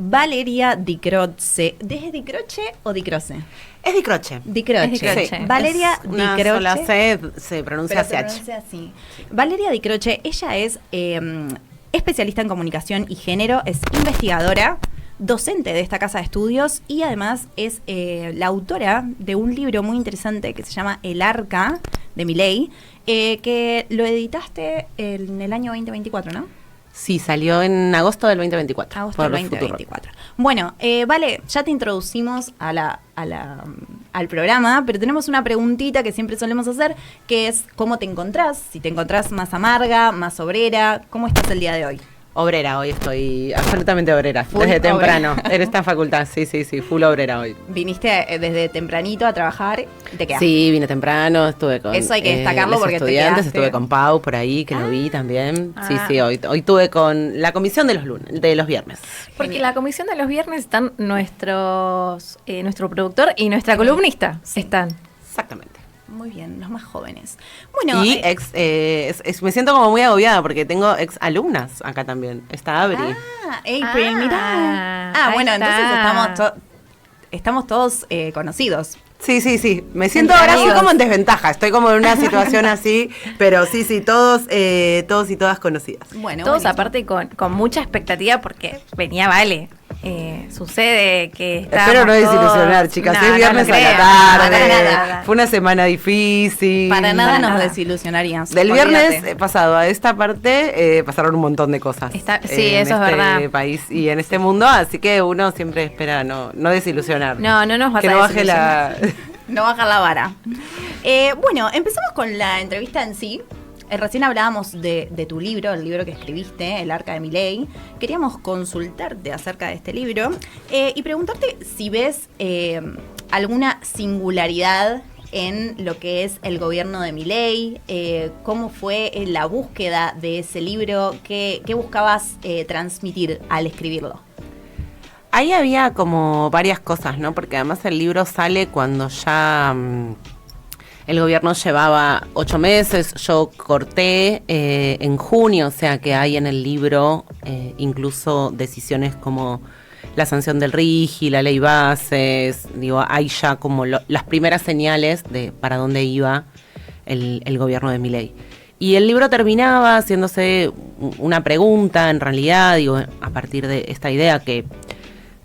Valeria Di Croce. ¿Es Di Croce o Di Croce? Es Di Croce. Di Croce. Es Di Croce. Sí. Valeria Es Di una Croce. sola C, se pronuncia Pero se CH. pronuncia así. Valeria Di Croce, ella es especialista en comunicación y género, es investigadora, docente de esta casa de estudios y además es la autora de un libro muy interesante que se llama El Arca de Milei, que lo editaste en el año 2024, ¿no? Sí, salió en agosto del 2024. Agosto del 2024. Bueno, vale, ya te introducimos al programa, pero tenemos una preguntita que siempre solemos hacer, que es ¿cómo te encontrás? Si te encontrás más amarga, más obrera, ¿cómo estás el día de hoy? Obrera, hoy estoy absolutamente obrera, Full desde temprano. obrera. En esta facultad, sí, full obrera hoy. Viniste desde tempranito a trabajar y te quedaste. Sí, vine temprano, estuve con Eso hay que destacarlo los porque te estudiantes, quedaste. estuve con Pau por ahí, que lo vi también. Sí, hoy tuve con la comisión de los viernes. Porque Genial. la comisión de los viernes están nuestro productor y nuestra columnista. Sí. Están. Exactamente. Muy bien, los más jóvenes. Bueno, Y me siento como muy agobiada porque tengo ex alumnas acá también. Está Abri. April, mirá. ahí Bueno, está. entonces estamos todos conocidos. Sí. Me siento Entre ahora sí amigos. como en desventaja. Estoy como en una situación así, pero sí, todos y todas conocidas. Bueno, Todos buenísimo. aparte con mucha expectativa porque venía Vale. Sucede que Espero no desilusionar, chicas. No, Es viernes no a la creo. tarde. Para nada. Fue una semana difícil. Para nada Para nos nada. desilusionarías. Del olvídate. viernes pasado a esta parte pasaron un montón de cosas. Sí, eso en es verdad. este país y en este mundo, así que uno siempre espera no desilusionar. No nos vas que a no baje la... No baja la vara. Bueno, empezamos con la entrevista en sí. Recién hablábamos de tu libro, el libro que escribiste, El Arca de Milei. Queríamos consultarte acerca de este libro y preguntarte si ves alguna singularidad en lo que es el gobierno de Milei, cómo fue la búsqueda de ese libro, qué buscabas transmitir al escribirlo. Ahí había como varias cosas, ¿no? Porque además el libro sale cuando ya el gobierno llevaba 8 meses. Yo corté en junio, o sea que hay en el libro incluso decisiones como la sanción del RIGI, la ley bases. Digo, hay ya como las primeras señales de para dónde iba el gobierno de Milei. Y el libro terminaba haciéndose una pregunta, en realidad, digo, a partir de esta idea que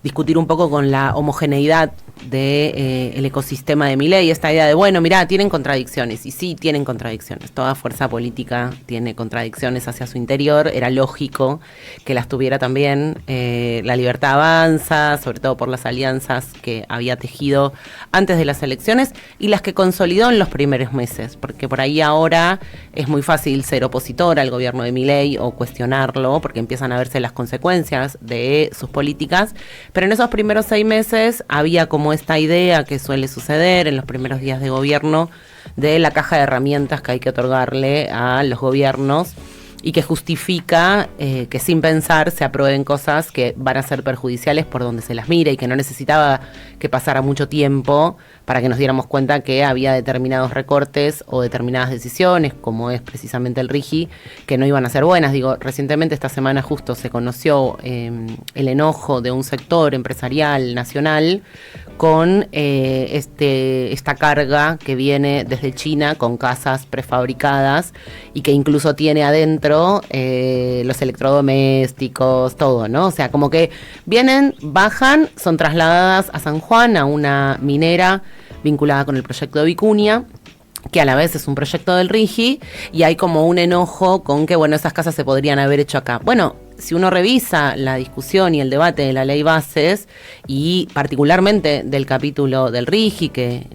discutir un poco con la homogeneidad del ecosistema de Milei, esta idea de, bueno, mirá, tienen contradicciones, y sí tienen contradicciones, toda fuerza política tiene contradicciones hacia su interior, era lógico que las tuviera también. La Libertad Avanza, sobre todo por las alianzas que había tejido antes de las elecciones y las que consolidó en los primeros meses, porque por ahí ahora es muy fácil ser opositor al gobierno de Milei o cuestionarlo, porque empiezan a verse las consecuencias de sus políticas, pero en esos primeros 6 meses había como esta idea que suele suceder en los primeros días de gobierno de la caja de herramientas que hay que otorgarle a los gobiernos y que justifica que sin pensar se aprueben cosas que van a ser perjudiciales por donde se las mire y que no necesitaba que pasara mucho tiempo para que nos diéramos cuenta que había determinados recortes o determinadas decisiones, como es precisamente el RIGI, que no iban a ser buenas. Digo, recientemente esta semana justo se conoció el enojo de un sector empresarial nacional con esta carga que viene desde China con casas prefabricadas y que incluso tiene adentro los electrodomésticos, todo, ¿no? O sea, como que vienen, bajan, son trasladadas a San Juan, a una minera vinculada con el proyecto de Vicuña, que a la vez es un proyecto del RIGI, y hay como un enojo con que, bueno, esas casas se podrían haber hecho acá. Bueno, si uno revisa la discusión y el debate de la ley bases, y particularmente del capítulo del RIGI, que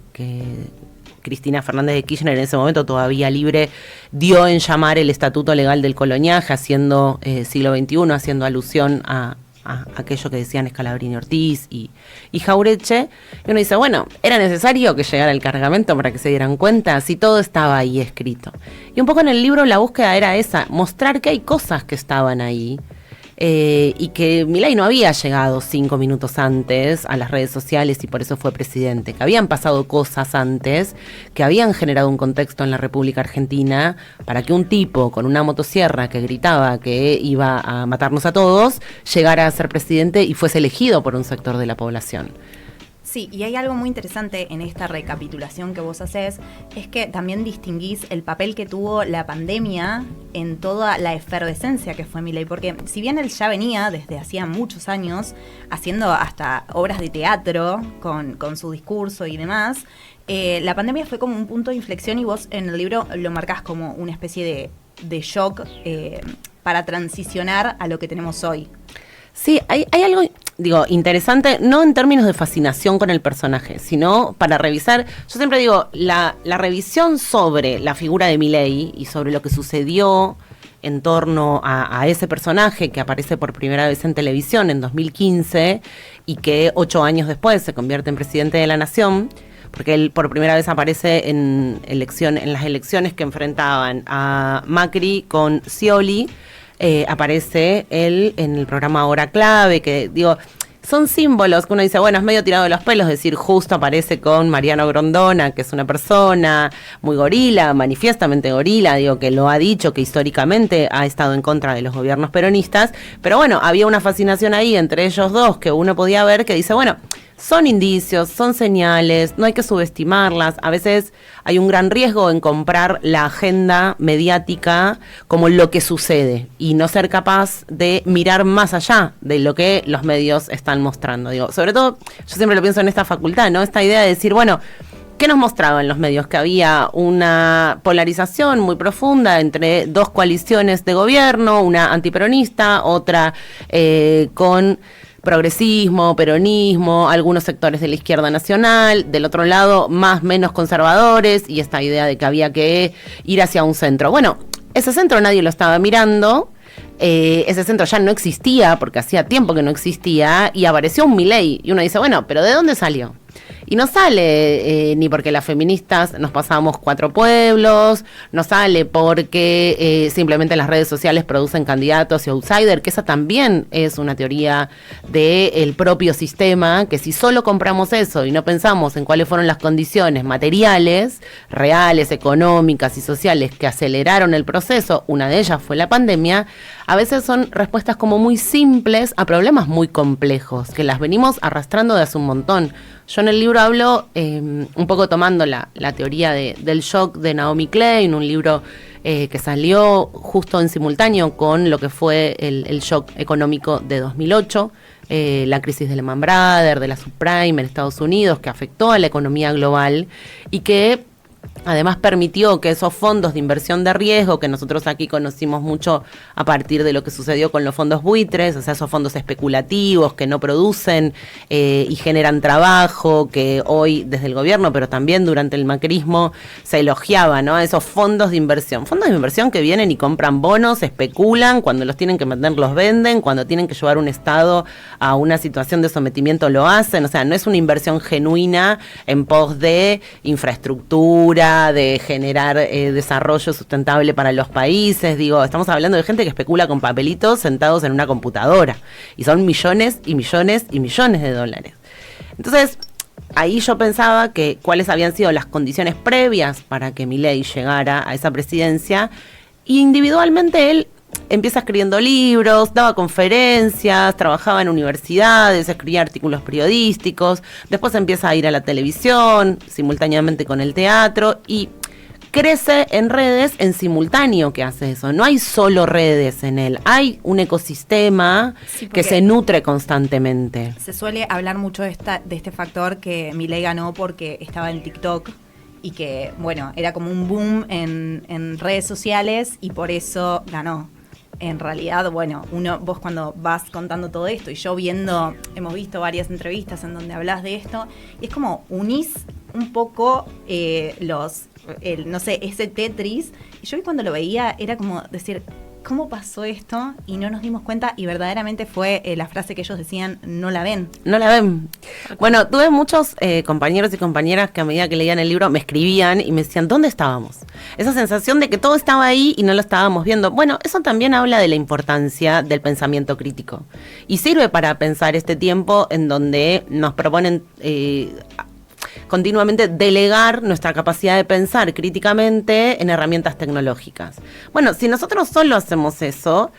Cristina Fernández de Kirchner en ese momento todavía libre dio en llamar el estatuto legal del coloniaje, haciendo siglo XXI, haciendo alusión a aquello que decían Scalabrini Ortiz y Jauretche, y uno dice, bueno, ¿era necesario que llegara el cargamento para que se dieran cuenta? Si todo estaba ahí escrito. Y un poco en el libro la búsqueda era esa, mostrar que hay cosas que estaban ahí, y que Milei no había llegado 5 minutos antes a las redes sociales y por eso fue presidente, que habían pasado cosas antes que habían generado un contexto en la República Argentina para que un tipo con una motosierra que gritaba que iba a matarnos a todos llegara a ser presidente y fuese elegido por un sector de la población. Sí, y hay algo muy interesante en esta recapitulación que vos haces, es que también distinguís el papel que tuvo la pandemia en toda la efervescencia que fue Milei, porque si bien él ya venía desde hacía muchos años haciendo hasta obras de teatro con su discurso y demás, la pandemia fue como un punto de inflexión y vos en el libro lo marcás como una especie de shock para transicionar a lo que tenemos hoy. Sí, hay algo, interesante, no en términos de fascinación con el personaje, sino para revisar. Yo siempre digo, la revisión sobre la figura de Milei y sobre lo que sucedió en torno a ese personaje que aparece por primera vez en televisión en 2015 y que 8 años después se convierte en presidente de la Nación, porque él por primera vez aparece en las elecciones que enfrentaban a Macri con Scioli. Aparece él en el programa Hora Clave, que son símbolos que uno dice, bueno, es medio tirado de los pelos, decir, justo aparece con Mariano Grondona, que es una persona muy gorila, manifiestamente gorila, que lo ha dicho, que históricamente ha estado en contra de los gobiernos peronistas, pero bueno, había una fascinación ahí entre ellos dos que uno podía ver que dice, bueno, son indicios, son señales, no hay que subestimarlas. A veces hay un gran riesgo en comprar la agenda mediática como lo que sucede y no ser capaz de mirar más allá de lo que los medios están mostrando. Sobre todo, yo siempre lo pienso en esta facultad, ¿no? Esta idea de decir, bueno, ¿qué nos mostraban los medios? Que había una polarización muy profunda entre dos coaliciones de gobierno, una antiperonista, otra con progresismo, peronismo, algunos sectores de la izquierda nacional, del otro lado más menos conservadores y esta idea de que había que ir hacia un centro. Bueno, ese centro nadie lo estaba mirando, ese centro ya no existía porque hacía tiempo que no existía y apareció un Milei y uno dice, bueno, pero ¿de dónde salió? Y no sale ni porque las feministas nos pasamos 4 pueblos, no sale porque simplemente las redes sociales producen candidatos y outsiders, que esa también es una teoría del propio sistema, que si solo compramos eso y no pensamos en cuáles fueron las condiciones materiales, reales, económicas y sociales que aceleraron el proceso, una de ellas fue la pandemia, a veces son respuestas como muy simples a problemas muy complejos, que las venimos arrastrando de hace un montón. Yo en el libro hablo un poco tomando la teoría del shock de Naomi Klein, un libro que salió justo en simultáneo con lo que fue el shock económico de 2008, la crisis de Lehman Brothers, de la subprime en Estados Unidos, que afectó a la economía global y que además permitió que esos fondos de inversión de riesgo, que nosotros aquí conocimos mucho a partir de lo que sucedió con los fondos buitres, o sea, esos fondos especulativos que no producen y generan trabajo, que hoy desde el gobierno, pero también durante el macrismo, se elogiaba, ¿no? Esos fondos de inversión que vienen y compran bonos, especulan, cuando los tienen que vender los venden, cuando tienen que llevar un Estado a una situación de sometimiento lo hacen, o sea, no es una inversión genuina en pos de infraestructura, de generar desarrollo sustentable para los países. Estamos hablando de gente que especula con papelitos sentados en una computadora y son millones y millones y millones de dólares. Entonces, ahí yo pensaba que cuáles habían sido las condiciones previas para que Milei llegara a esa presidencia, y individualmente él empieza escribiendo libros, daba conferencias, trabajaba en universidades, escribía artículos periodísticos, después empieza a ir a la televisión, simultáneamente con el teatro, y crece en redes en simultáneo que hace eso. No hay solo redes en él, hay un ecosistema que se nutre constantemente. Se suele hablar mucho de este factor que Milei ganó porque estaba en TikTok y que, bueno, era como un boom en redes sociales y por eso ganó. En realidad, bueno, vos cuando vas contando todo esto y yo hemos visto varias entrevistas en donde hablas de esto, y es como unís un poco ese Tetris. Y yo cuando lo veía era como decir, ¿cómo pasó esto? Y no nos dimos cuenta y verdaderamente fue la frase que ellos decían, no la ven. No la ven. Bueno, tuve muchos compañeros y compañeras que a medida que leían el libro me escribían y me decían, ¿dónde estábamos? Esa sensación de que todo estaba ahí y no lo estábamos viendo. Bueno, eso también habla de la importancia del pensamiento crítico. Y sirve para pensar este tiempo en donde nos proponen continuamente delegar nuestra capacidad de pensar críticamente en herramientas tecnológicas. Bueno, si nosotros solo hacemos eso,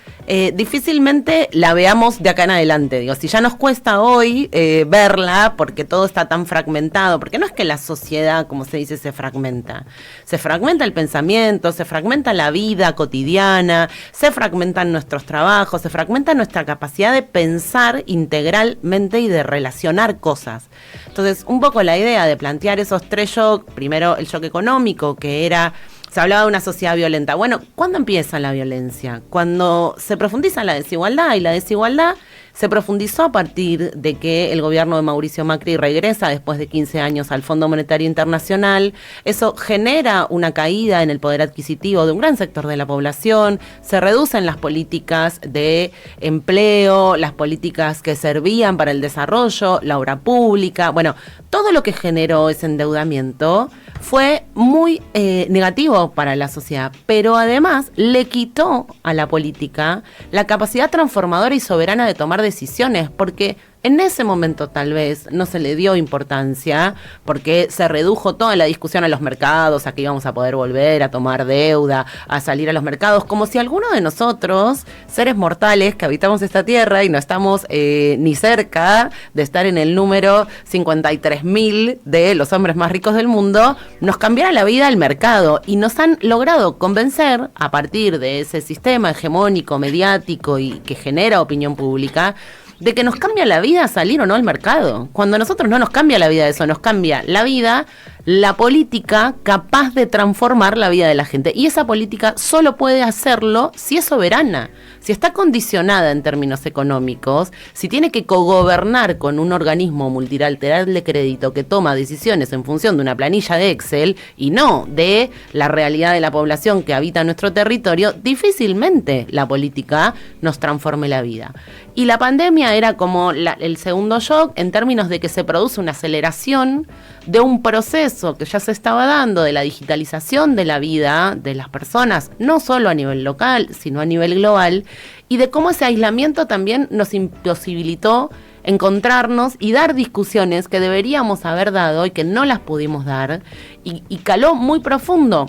difícilmente la veamos de acá en adelante. Digo, si ya nos cuesta hoy verla porque todo está tan fragmentado, porque no es que la sociedad, como se dice, se fragmenta el pensamiento, se fragmenta la vida cotidiana, se fragmentan nuestros trabajos, se fragmenta nuestra capacidad de pensar integralmente y de relacionar cosas. Entonces, un poco la idea de plantear esos tres shocks, primero el shock económico, que era, se hablaba de una sociedad violenta. Bueno, ¿cuándo empieza la violencia? Cuando se profundiza la desigualdad, y la desigualdad se profundizó a partir de que el gobierno de Mauricio Macri regresa después de 15 años al Fondo Monetario Internacional. Eso genera una caída en el poder adquisitivo de un gran sector de la población, se reducen las políticas de empleo, las políticas que servían para el desarrollo, la obra pública. Bueno, todo lo que generó ese endeudamiento fue muy negativo para la sociedad, pero además le quitó a la política la capacidad transformadora y soberana de tomar decisiones, porque en ese momento tal vez no se le dio importancia porque se redujo toda la discusión a los mercados, a que íbamos a poder volver a tomar deuda, a salir a los mercados, como si alguno de nosotros, seres mortales que habitamos esta tierra y no estamos ni cerca de estar en el número 53.000 de los hombres más ricos del mundo, nos cambiara la vida el mercado. Y nos han logrado convencer, a partir de ese sistema hegemónico, mediático y que genera opinión pública, de que nos cambia la vida salir o no al mercado. Cuando a nosotros no nos cambia la vida eso, nos cambia la vida la política capaz de transformar la vida de la gente. Y esa política solo puede hacerlo si es soberana, si está condicionada en términos económicos, si tiene que cogobernar con un organismo multilateral de crédito que toma decisiones en función de una planilla de Excel y no de la realidad de la población que habita nuestro territorio, difícilmente la política nos transforme la vida. Y la pandemia era como el segundo shock en términos de que se produce una aceleración de un proceso que ya se estaba dando de la digitalización de la vida de las personas, no solo a nivel local, sino a nivel global, y de cómo ese aislamiento también nos imposibilitó encontrarnos y dar discusiones que deberíamos haber dado y que no las pudimos dar, y caló muy profundo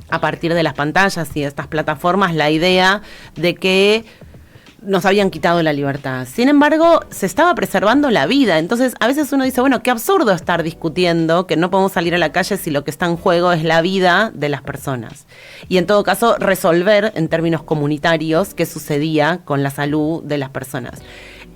a partir de las pantallas y de estas plataformas la idea de que nos habían quitado la libertad. Sin embargo, se estaba preservando la vida. Entonces, a veces uno dice, bueno, qué absurdo estar discutiendo que no podemos salir a la calle si lo que está en juego es la vida de las personas. Y en todo caso, resolver en términos comunitarios qué sucedía con la salud de las personas.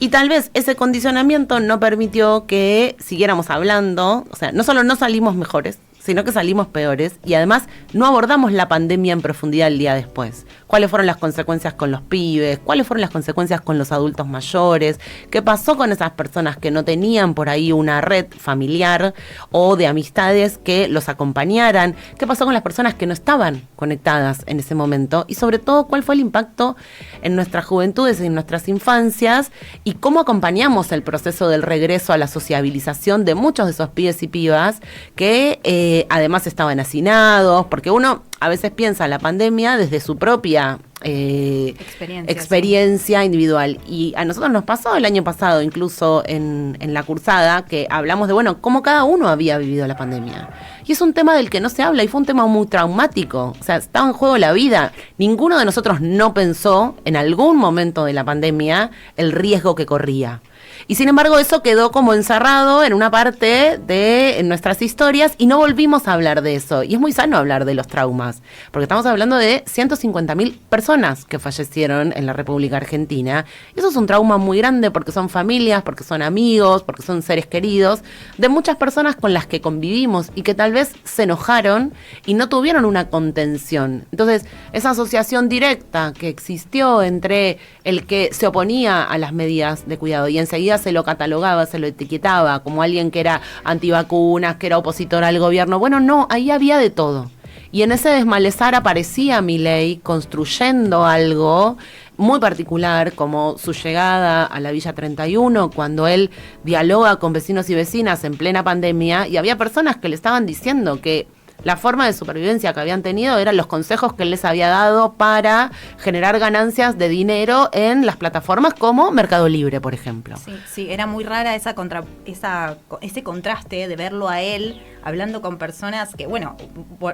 Y tal vez ese condicionamiento no permitió que siguiéramos hablando, o sea, no solo no salimos mejores, sino que salimos peores, y además no abordamos la pandemia en profundidad el día después. ¿Cuáles fueron las consecuencias con los pibes? ¿Cuáles fueron las consecuencias con los adultos mayores? ¿Qué pasó con esas personas que no tenían por ahí una red familiar o de amistades que los acompañaran? ¿Qué pasó con las personas que no estaban conectadas en ese momento? Y sobre todo, ¿cuál fue el impacto en nuestras juventudes y en nuestras infancias? Y cómo acompañamos el proceso del regreso a la sociabilización de muchos de esos pibes y pibas que además estaban hacinados, porque uno a veces piensa la pandemia desde su propia experiencia individual. Y a nosotros nos pasó el año pasado, incluso en la cursada, que hablamos de, bueno, cómo cada uno había vivido la pandemia. Y es un tema del que no se habla y fue un tema muy traumático. O sea, estaba en juego la vida. Ninguno de nosotros no pensó en algún momento de la pandemia el riesgo que corría. Y sin embargo eso quedó como encerrado en una parte de nuestras historias y no volvimos a hablar de eso. Y es muy sano hablar de los traumas, porque estamos hablando de 150.000 personas que fallecieron en la República Argentina. Eso es un trauma muy grande porque son familias, porque son amigos, porque son seres queridos, de muchas personas con las que convivimos y que tal vez se enojaron y no tuvieron una contención. Entonces, esa asociación directa que existió entre el que se oponía a las medidas de cuidado y enseguida se lo catalogaba, se lo etiquetaba como alguien que era antivacunas, que era opositor al gobierno. Bueno, no, ahí había de todo. Y en ese desmalezar aparecía Milei construyendo algo muy particular, como su llegada a la Villa 31, cuando él dialoga con vecinos y vecinas en plena pandemia, y había personas que le estaban diciendo que la forma de supervivencia que habían tenido eran los consejos que él les había dado para generar ganancias de dinero en las plataformas como Mercado Libre, por ejemplo. Sí, era muy rara ese contraste de verlo a él hablando con personas que, bueno,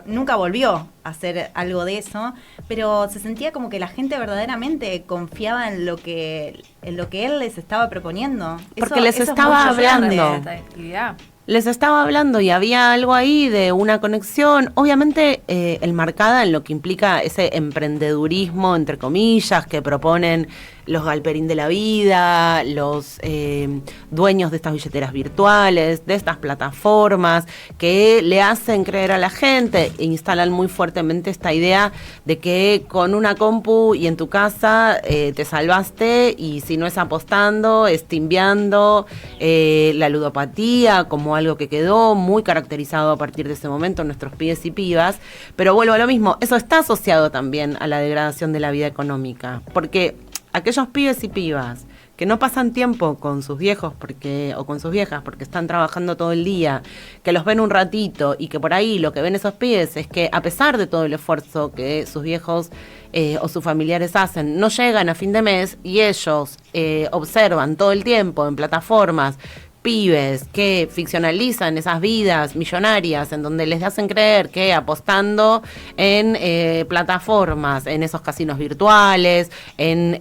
nunca volvió a hacer algo de eso, pero se sentía como que la gente verdaderamente confiaba en lo que él les estaba proponiendo. Porque les estaba hablando. Les estaba hablando y había algo ahí de una conexión, obviamente enmarcada en lo que implica ese emprendedurismo, entre comillas, que proponen los Galperín de la vida, los dueños de estas billeteras virtuales, de estas plataformas, que le hacen creer a la gente e instalan muy fuertemente esta idea de que con una compu y en tu casa te salvaste, y si no es apostando, es timbiando, la ludopatía como algo que quedó muy caracterizado a partir de ese momento en nuestros pibes y pibas. Pero vuelvo a lo mismo, eso está asociado también a la degradación de la vida económica, porque aquellos pibes y pibas que no pasan tiempo con sus viejos o con sus viejas porque están trabajando todo el día, que los ven un ratito y que por ahí lo que ven esos pibes es que a pesar de todo el esfuerzo que sus viejos o sus familiares hacen, no llegan a fin de mes, y ellos observan todo el tiempo en plataformas pibes que ficcionalizan esas vidas millonarias en donde les hacen creer que apostando en plataformas, en esos casinos virtuales, en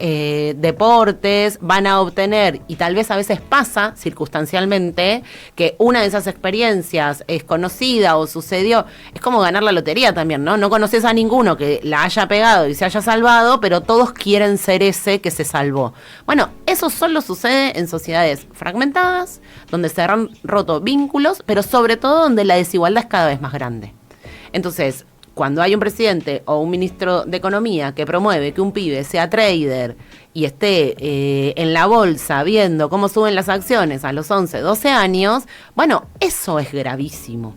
deportes, van a obtener, y tal vez a veces pasa circunstancialmente, que una de esas experiencias es conocida o sucedió. Es como ganar la lotería también, ¿no? No conoces a ninguno que la haya pegado y se haya salvado, pero todos quieren ser ese que se salvó. Bueno, eso solo sucede en sociedades fragmentadas, donde se han roto vínculos, pero sobre todo donde la desigualdad es cada vez más grande. Entonces, cuando hay un presidente o un ministro de Economía que promueve que un pibe sea trader y esté en la bolsa viendo cómo suben las acciones a los 11, 12 años, bueno, eso es gravísimo.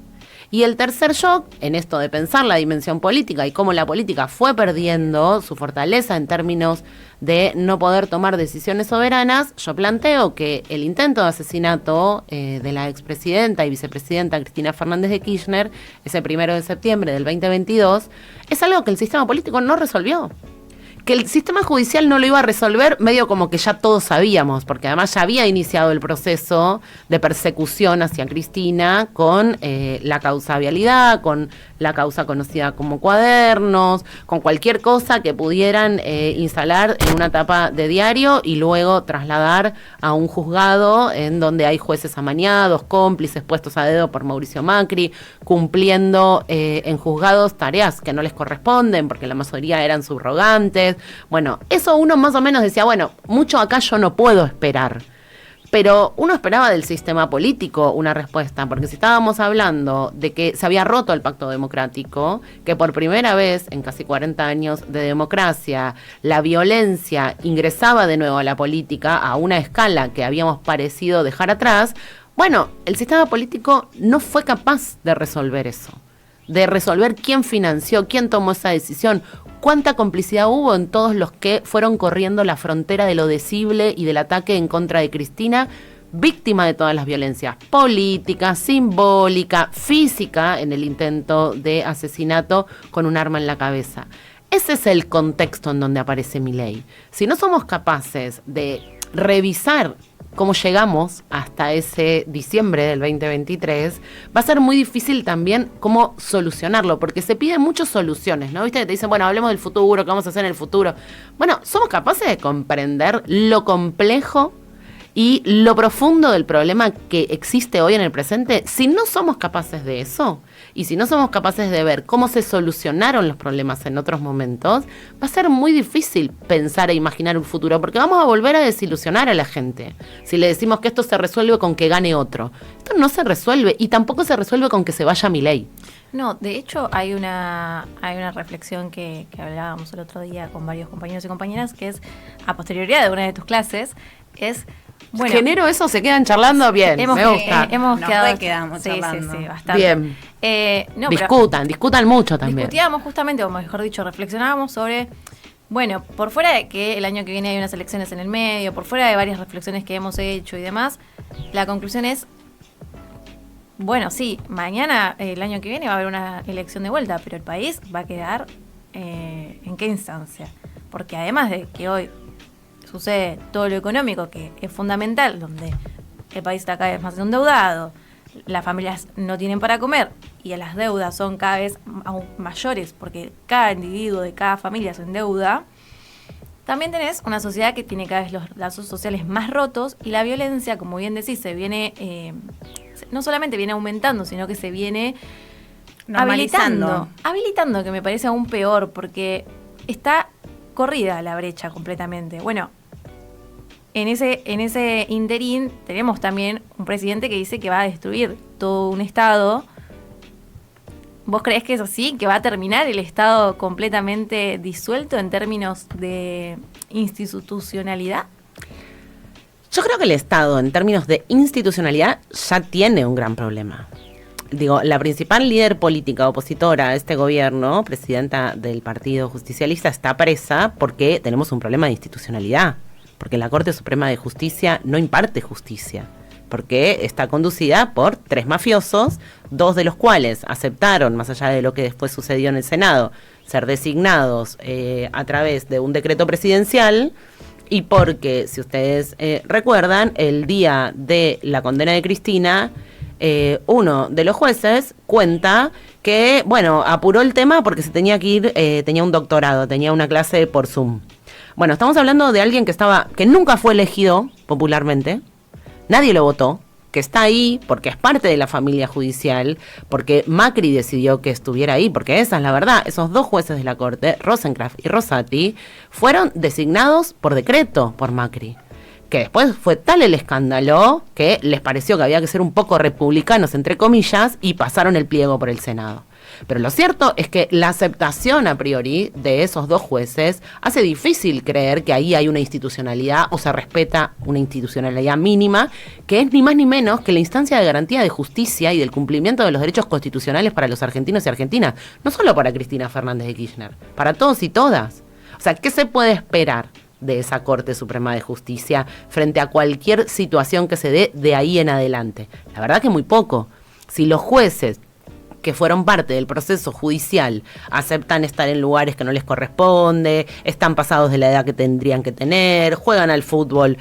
Y el tercer shock, en esto de pensar la dimensión política y cómo la política fue perdiendo su fortaleza en términos de no poder tomar decisiones soberanas, yo planteo que el intento de asesinato de la expresidenta y vicepresidenta Cristina Fernández de Kirchner, ese 1 de septiembre del 2022, es algo que el sistema político no resolvió. Que el sistema judicial no lo iba a resolver, medio como que ya todos sabíamos, porque además ya había iniciado el proceso de persecución hacia Cristina con la causa vialidad, con la causa conocida como cuadernos, con cualquier cosa que pudieran instalar en una tapa de diario y luego trasladar a un juzgado en donde hay jueces amañados, cómplices puestos a dedo por Mauricio Macri, cumpliendo en juzgados tareas que no les corresponden porque la mayoría eran subrogantes. Bueno, eso uno más o menos decía, bueno, mucho acá yo no puedo esperar. Pero uno esperaba del sistema político una respuesta, porque si estábamos hablando de que se había roto el pacto democrático, que por primera vez en casi 40 años de democracia la violencia ingresaba de nuevo a la política a una escala que habíamos parecido dejar atrás, bueno, el sistema político no fue capaz de resolver eso, de resolver quién financió, quién tomó esa decisión, cuánta complicidad hubo en todos los que fueron corriendo la frontera de lo decible y del ataque en contra de Cristina, víctima de todas las violencias política, simbólica, física, en el intento de asesinato con un arma en la cabeza. Ese es el contexto en donde aparece Milei. Si no somos capaces de revisar cómo llegamos hasta ese diciembre del 2023, va a ser muy difícil también cómo solucionarlo, porque se piden muchas soluciones, ¿no? Viste que te dicen, bueno, hablemos del futuro, ¿qué vamos a hacer en el futuro? Bueno, ¿somos capaces de comprender lo complejo y lo profundo del problema que existe hoy en el presente? Si no somos capaces de eso, y si no somos capaces de ver cómo se solucionaron los problemas en otros momentos, va a ser muy difícil pensar e imaginar un futuro, porque vamos a volver a desilusionar a la gente. Si le decimos que esto se resuelve con que gane otro. Esto no se resuelve, y tampoco se resuelve con que se vaya Milei. No, de hecho hay una reflexión que hablábamos el otro día con varios compañeros y compañeras, que es, a posterioridad de una de tus clases, es Bueno, genero eso, se quedan charlando bien. hemos, me gusta. hemos Nos quedado... quedamos charlando. Sí, bastante. Bien. No, pero Discutan mucho también. discutíamos justamente, o mejor dicho, reflexionábamos sobre... Bueno, por fuera de que el año que viene hay unas elecciones en el medio, por fuera de varias reflexiones que hemos hecho y demás, la conclusión es, bueno, sí, mañana, el año que viene va a haber una elección de vuelta, pero el país va a quedar ¿en qué instancia? Porque además de que hoy sucede todo lo económico, que es fundamental, donde el país está cada vez más endeudado, las familias no tienen para comer y las deudas son cada vez aún mayores porque cada individuo de cada familia se endeuda, también tenés una sociedad que tiene cada vez los lazos sociales más rotos y la violencia, como bien decís, se viene, no solamente viene aumentando, sino que se viene habilitando, que me parece aún peor porque está corrida la brecha completamente. Bueno, en ese interín tenemos también un presidente que dice que va a destruir todo un Estado. ¿Vos creés que es así? ¿Que va a terminar el Estado completamente disuelto en términos de institucionalidad? Yo creo que el Estado, en términos de institucionalidad, ya tiene un gran problema. Digo, la principal líder política opositora a este gobierno, presidenta del Partido Justicialista, está presa porque tenemos un problema de institucionalidad. Porque la Corte Suprema de Justicia no imparte justicia, porque está conducida por 3 mafiosos, 2 de los cuales aceptaron, más allá de lo que después sucedió en el Senado, ser designados a través de un decreto presidencial, y porque, si ustedes recuerdan, el día de la condena de Cristina, uno de los jueces cuenta que, bueno, apuró el tema porque se tenía que ir, tenía un doctorado, tenía una clase por Zoom. Bueno, estamos hablando de alguien que nunca fue elegido popularmente, nadie lo votó, que está ahí porque es parte de la familia judicial, porque Macri decidió que estuviera ahí, porque esa es la verdad. Esos 2 jueces de la Corte, Rosenkrantz y Rosati, fueron designados por decreto por Macri. Que después fue tal el escándalo que les pareció que había que ser un poco republicanos, entre comillas, y pasaron el pliego por el Senado. Pero lo cierto es que la aceptación a priori de esos 2 jueces hace difícil creer que ahí hay una institucionalidad o se respeta una institucionalidad mínima, que es ni más ni menos que la instancia de garantía de justicia y del cumplimiento de los derechos constitucionales para los argentinos y argentinas, no solo para Cristina Fernández de Kirchner, para todos y todas. O sea, ¿qué se puede esperar de esa Corte Suprema de Justicia frente a cualquier situación que se dé de ahí en adelante? La verdad que muy poco. Si los jueces que fueron parte del proceso judicial aceptan estar en lugares que no les corresponde, están pasados de la edad que tendrían que tener, juegan al fútbol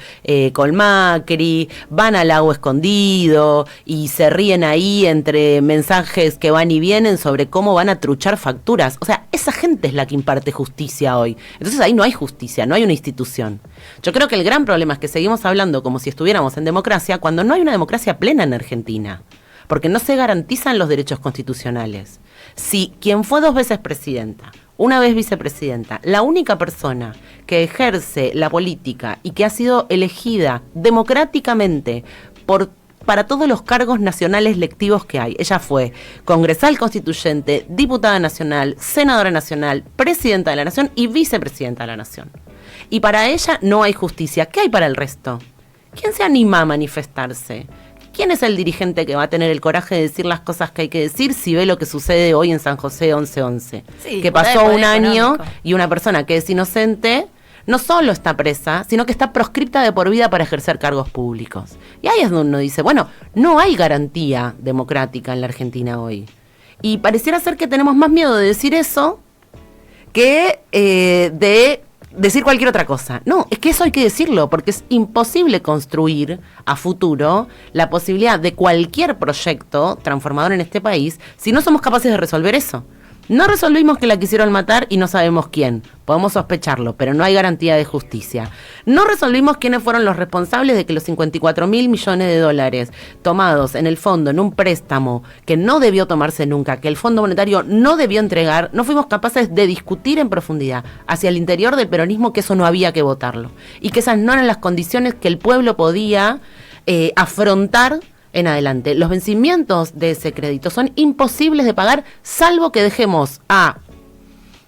con Macri, van al lago escondido y se ríen ahí entre mensajes que van y vienen sobre cómo van a truchar facturas. O sea, esa gente es la que imparte justicia hoy. Entonces ahí no hay justicia, no hay una institución. Yo creo que el gran problema es que seguimos hablando como si estuviéramos en democracia cuando no hay una democracia plena en Argentina, porque no se garantizan los derechos constitucionales. Si quien fue 2 veces presidenta, una vez vicepresidenta, la única persona que ejerce la política y que ha sido elegida democráticamente para todos los cargos nacionales lectivos que hay, ella fue congresal constituyente, diputada nacional, senadora nacional, presidenta de la nación y vicepresidenta de la nación. Y para ella no hay justicia. ¿Qué hay para el resto? ¿Quién se anima a manifestarse? ¿Quién es el dirigente que va a tener el coraje de decir las cosas que hay que decir si ve lo que sucede hoy en San José 11-11? Sí, que pasó un año y una persona que es inocente no solo está presa, sino que está proscripta de por vida para ejercer cargos públicos. Y ahí es donde uno dice, bueno, no hay garantía democrática en la Argentina hoy. Y pareciera ser que tenemos más miedo de decir eso que de decir cualquier otra cosa. No, es que eso hay que decirlo, porque es imposible construir a futuro la posibilidad de cualquier proyecto transformador en este país si no somos capaces de resolver eso. No resolvimos que la quisieron matar y no sabemos quién. Podemos sospecharlo, pero no hay garantía de justicia. No resolvimos quiénes fueron los responsables de que los 54.000 millones de dólares tomados en el fondo, en un préstamo que no debió tomarse nunca, que el Fondo Monetario no debió entregar, no fuimos capaces de discutir en profundidad hacia el interior del peronismo que eso no había que votarlo. Y que esas no eran las condiciones que el pueblo podía afrontar en adelante. Los vencimientos de ese crédito son imposibles de pagar, salvo que dejemos a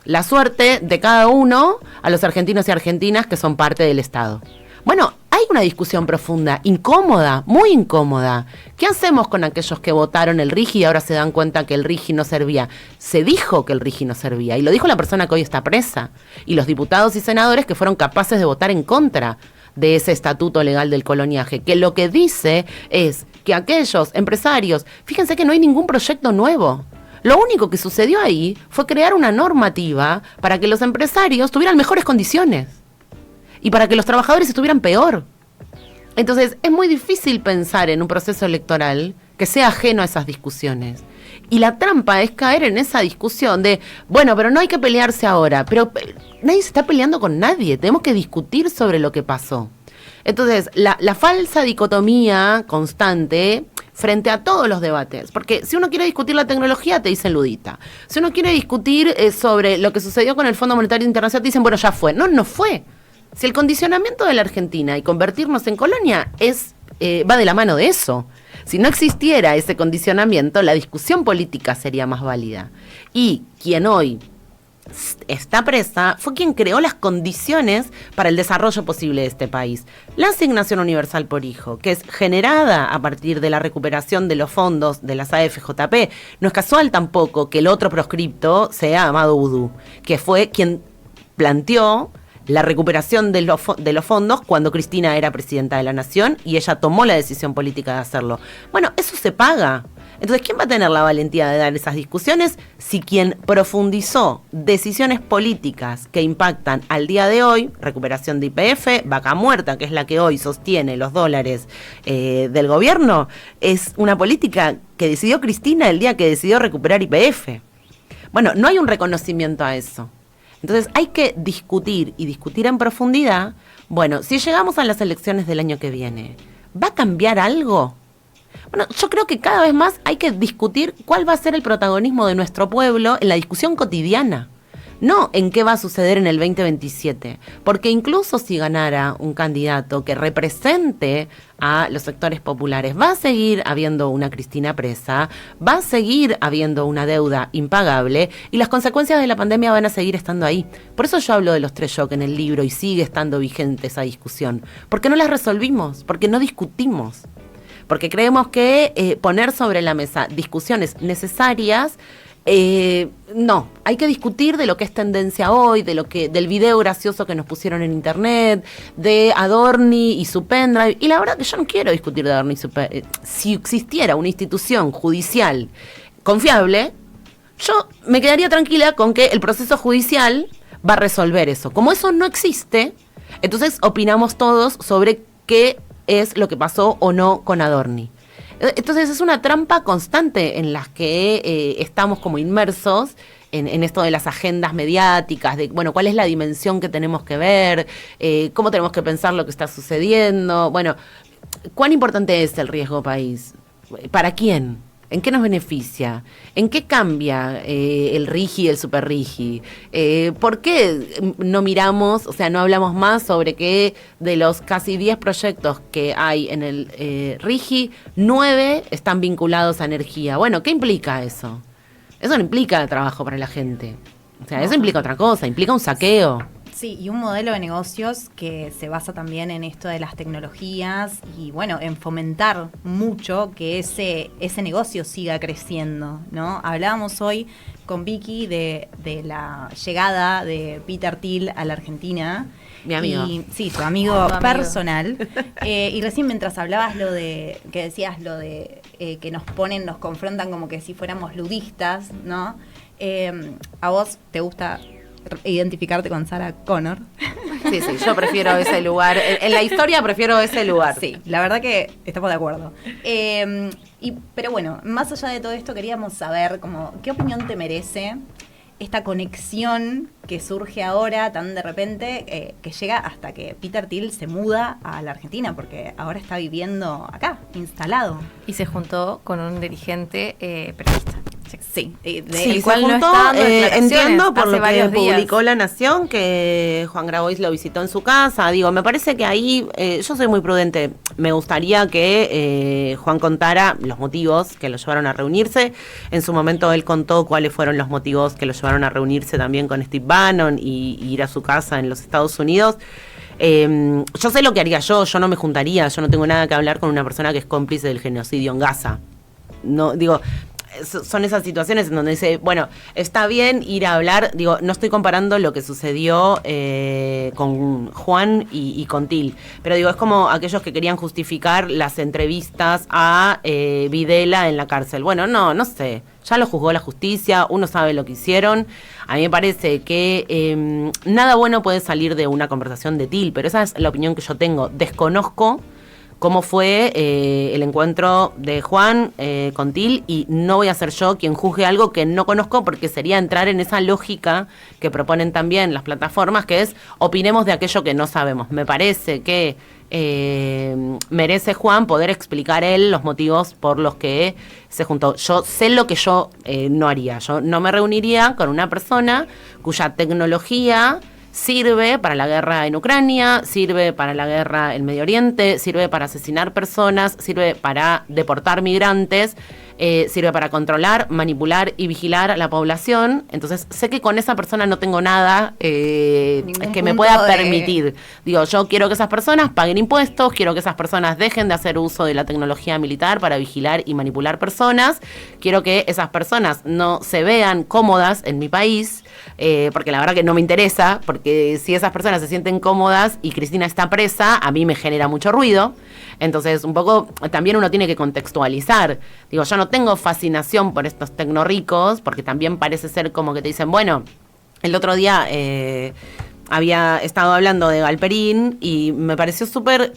la suerte de cada uno a los argentinos y argentinas que son parte del Estado. Bueno, hay una discusión profunda, incómoda, muy incómoda. ¿Qué hacemos con aquellos que votaron el RIGI y ahora se dan cuenta que el RIGI no servía? Se dijo que el RIGI no servía, y lo dijo la persona que hoy está presa, y los diputados y senadores que fueron capaces de votar en contra de ese estatuto legal del coloniaje, que lo que dice es que aquellos empresarios, fíjense que no hay ningún proyecto nuevo. Lo único que sucedió ahí fue crear una normativa para que los empresarios tuvieran mejores condiciones y para que los trabajadores estuvieran peor. Entonces, es muy difícil pensar en un proceso electoral que sea ajeno a esas discusiones. Y la trampa es caer en esa discusión de, bueno, pero no hay que pelearse ahora, pero nadie se está peleando con nadie, tenemos que discutir sobre lo que pasó. Entonces, la falsa dicotomía constante frente a todos los debates, porque si uno quiere discutir la tecnología, te dicen ludita. Si uno quiere discutir sobre lo que sucedió con el Fondo Monetario Internacional, te dicen, bueno, ya fue. No, no fue. Si el condicionamiento de la Argentina y convertirnos en colonia va de la mano de eso. Si no existiera ese condicionamiento, la discusión política sería más válida. Y quien hoy está presa fue quien creó las condiciones para el desarrollo posible de este país. La asignación universal por hijo, que es generada a partir de la recuperación de los fondos de las AFJP, no es casual tampoco que el otro proscripto sea Amado Boudou, que fue quien planteó la recuperación de los fondos cuando Cristina era presidenta de la Nación y ella tomó la decisión política de hacerlo. Bueno, eso se paga. Entonces, ¿quién va a tener la valentía de dar esas discusiones si quien profundizó decisiones políticas que impactan al día de hoy, recuperación de YPF, vaca muerta, que es la que hoy sostiene los dólares del gobierno, es una política que decidió Cristina el día que decidió recuperar YPF? Bueno, no hay un reconocimiento a eso. Entonces hay que discutir y discutir en profundidad. Bueno, si llegamos a las elecciones del año que viene, ¿va a cambiar algo? Bueno, yo creo que cada vez más hay que discutir cuál va a ser el protagonismo de nuestro pueblo en la discusión cotidiana. No en qué va a suceder en el 2027, porque incluso si ganara un candidato que represente a los sectores populares, va a seguir habiendo una Cristina presa, va a seguir habiendo una deuda impagable y las consecuencias de la pandemia van a seguir estando ahí. Por eso yo hablo de los 3 shock en el libro y sigue estando vigente esa discusión, porque no las resolvimos, porque no discutimos, porque creemos que poner sobre la mesa discusiones necesarias. No, hay que discutir de lo que es tendencia hoy, del video gracioso que nos pusieron en internet, de Adorni y su pendrive. Y la verdad que yo no quiero discutir de Adorni y su pendrive. Si existiera una institución judicial confiable, yo me quedaría tranquila con que el proceso judicial va a resolver eso. Como eso no existe, entonces opinamos todos sobre qué es lo que pasó o no con Adorni. Entonces es una trampa constante en las que estamos como inmersos en esto de las agendas mediáticas, de, bueno, cuál es la dimensión que tenemos que ver, cómo tenemos que pensar lo que está sucediendo. Bueno, ¿cuán importante es el riesgo país? ¿Para quién? ¿En qué nos beneficia? ¿En qué cambia el RIGI y el super RIGI? ¿Por qué no miramos, o sea, no hablamos más sobre que de los casi 10 proyectos que hay en el RIGI, 9 están vinculados a energía? Bueno, ¿qué implica eso? Eso no implica trabajo para la gente. O sea, eso implica otra cosa, implica un saqueo. Sí, y un modelo de negocios que se basa también en esto de las tecnologías y, bueno, en fomentar mucho que ese negocio siga creciendo, ¿no? Hablábamos hoy con Vicky de la llegada de Peter Thiel a la Argentina. Mi amigo. Sí, tu amigo personal. Y recién mientras hablabas que decías lo de que nos confrontan como que si fuéramos ludistas, ¿no? ¿A vos te gusta identificarte con Sarah Connor? Sí, yo prefiero ese lugar. En la historia prefiero ese lugar. Sí, la verdad que estamos de acuerdo. Pero bueno, más allá de todo esto, queríamos saber qué opinión te merece esta conexión que surge ahora tan de repente, que llega hasta que Peter Thiel se muda a la Argentina, porque ahora está viviendo acá, instalado. Y se juntó con un dirigente periodista. Sí, el cual no está dando entiendo por lo que días. publicó La Nación que Juan Grabois lo visitó en su casa. Digo, me parece que ahí yo soy muy prudente. Me gustaría que Juan contara los motivos que lo llevaron a reunirse. En su momento él contó cuáles fueron los motivos que lo llevaron a reunirse también con Steve Bannon y ir a su casa en los Estados Unidos. Yo sé lo que haría yo no me juntaría, yo no tengo nada que hablar con una persona que es cómplice del genocidio en Gaza. No, digo, son esas situaciones en donde dice, bueno, está bien ir a hablar, digo, no estoy comparando lo que sucedió con Juan y con Til, pero digo, es como aquellos que querían justificar las entrevistas a Videla en la cárcel. Bueno, no sé, ya lo juzgó la justicia, uno sabe lo que hicieron. A mí me parece que nada bueno puede salir de una conversación de Til, pero esa es la opinión que yo tengo. Desconozco cómo fue el encuentro de Juan con Til y no voy a ser yo quien juzgue algo que no conozco, porque sería entrar en esa lógica que proponen también las plataformas, que es opinemos de aquello que no sabemos. Me parece que merece Juan poder explicar él los motivos por los que se juntó. Yo sé lo que yo no haría. Yo no me reuniría con una persona cuya tecnología sirve para la guerra en Ucrania, sirve para la guerra en Medio Oriente, sirve para asesinar personas, sirve para deportar migrantes, sirve para controlar, manipular y vigilar a la población. Entonces sé que con esa persona no tengo nada que me pueda permitir. Digo, yo quiero que esas personas paguen impuestos, quiero que esas personas dejen de hacer uso de la tecnología militar para vigilar y manipular personas, quiero que esas personas no se vean cómodas en mi país, porque la verdad que no me interesa, porque si esas personas se sienten cómodas y Cristina está presa, a mí me genera mucho ruido. Entonces, un poco también uno tiene que contextualizar. Digo, yo no tengo fascinación por estos tecnorricos, porque también parece ser como que te dicen, bueno, el otro día había estado hablando de Galperín y me pareció súper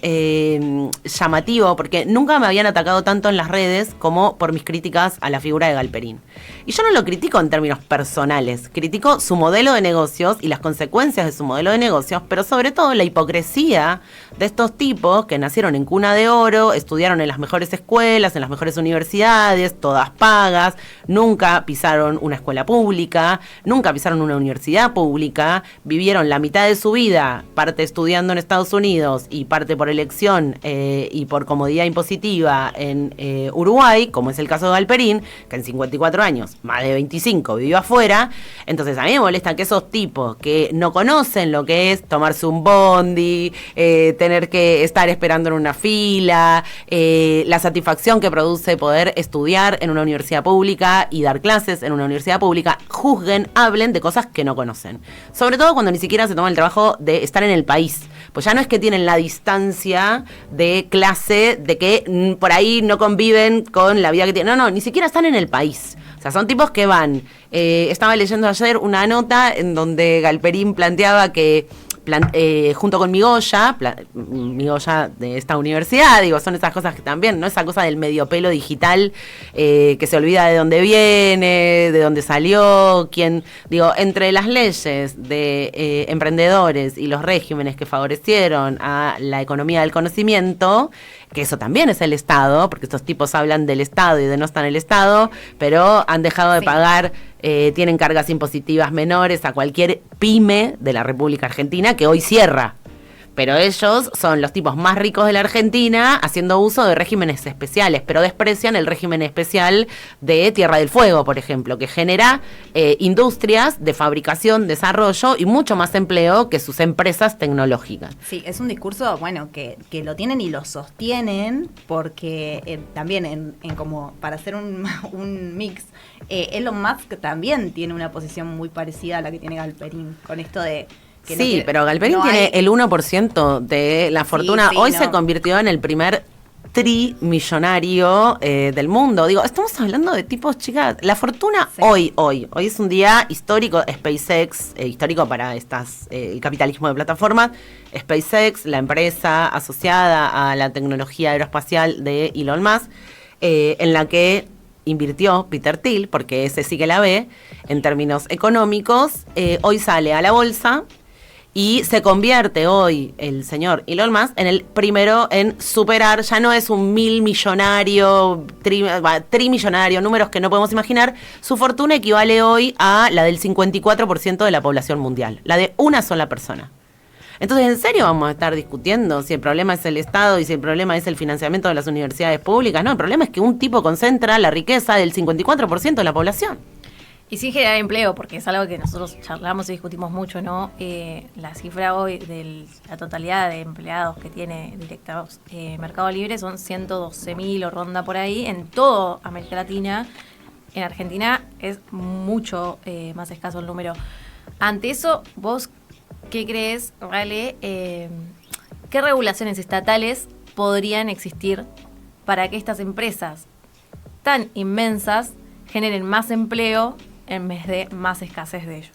llamativo, porque nunca me habían atacado tanto en las redes como por mis críticas a la figura de Galperín. Y yo no lo critico en términos personales, critico su modelo de negocios y las consecuencias de su modelo de negocios, pero sobre todo la hipocresía de estos tipos que nacieron en cuna de oro, estudiaron en las mejores escuelas, en las mejores universidades, todas pagas, nunca pisaron una escuela pública, nunca pisaron una universidad pública, vivieron la mitad de su vida, parte estudiando en Estados Unidos y parte por elección y por comodidad impositiva en Uruguay, como es el caso de Galperín, que en 54 años, más de 25, vivió afuera. Entonces a mí me molesta que esos tipos que no conocen lo que es tomarse un bondi, tener que estar esperando en una fila, la satisfacción que produce poder estudiar en una universidad pública y dar clases en una universidad pública, juzguen, hablen de cosas que no conocen. Sobre todo cuando ni siquiera se toman el trabajo de estar en el país. Pues ya no es que tienen la distancia de clase, de que por ahí no conviven con la vida que tienen. No, ni siquiera están en el país. O sea, son tipos que van. Estaba leyendo ayer una nota en donde Galperín planteaba que junto con Migoya de esta universidad, digo, son esas cosas que también, ¿no? Esa cosa del medio pelo digital, que se olvida de dónde viene, de dónde salió, quién, digo, entre las leyes de emprendedores y los regímenes que favorecieron a la economía del conocimiento, que eso también es el Estado, porque estos tipos hablan del Estado y de no estar en el Estado, pero han dejado de pagar, tienen cargas impositivas menores a cualquier pyme de la República Argentina que hoy cierra. Pero ellos son los tipos más ricos de la Argentina haciendo uso de regímenes especiales, pero desprecian el régimen especial de Tierra del Fuego, por ejemplo, que genera industrias de fabricación, desarrollo y mucho más empleo que sus empresas tecnológicas. Sí, es un discurso, bueno, que lo tienen y lo sostienen, porque también en como para hacer un mix, Elon Musk también tiene una posición muy parecida a la que tiene Galperín, con esto de... Sí, no, pero Galperín tiene el 1% de la fortuna. Sí, hoy se convirtió en el primer trimillonario del mundo. Digo, estamos hablando de tipos, chicas, la fortuna hoy es un día histórico. SpaceX, histórico para el capitalismo de plataformas. SpaceX, la empresa asociada a la tecnología aeroespacial de Elon Musk, en la que invirtió Peter Thiel, porque ese sí que la ve en términos económicos. Hoy sale a la bolsa y se convierte hoy el señor Elon Musk en el primero en superar, ya no es un millonario, trimillonario, números que no podemos imaginar. Su fortuna equivale hoy a la del 54% de la población mundial, la de una sola persona. Entonces, ¿en serio vamos a estar discutiendo si el problema es el Estado y si el problema es el financiamiento de las universidades públicas? No, el problema es que un tipo concentra la riqueza del 54% de la población. Y sin generar empleo, porque es algo que nosotros charlamos y discutimos mucho, ¿no? La cifra hoy de la totalidad de empleados que tiene directos Mercado Libre son 112.000 o ronda por ahí en toda América Latina. En Argentina es mucho más escaso el número. Ante eso, ¿vos qué crees, Vale? ¿Qué regulaciones estatales podrían existir para que estas empresas tan inmensas generen más empleo en vez de más escasez de ellos?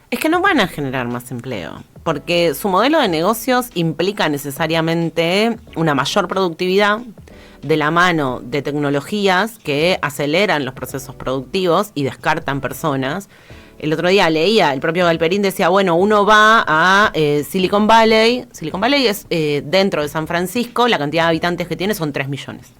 Es que no van a generar más empleo, porque su modelo de negocios implica necesariamente una mayor productividad de la mano de tecnologías que aceleran los procesos productivos y descartan personas. El otro día leía, el propio Galperín decía, bueno, uno va a Silicon Valley. Silicon Valley es dentro de San Francisco, la cantidad de habitantes que tiene son 3 millones.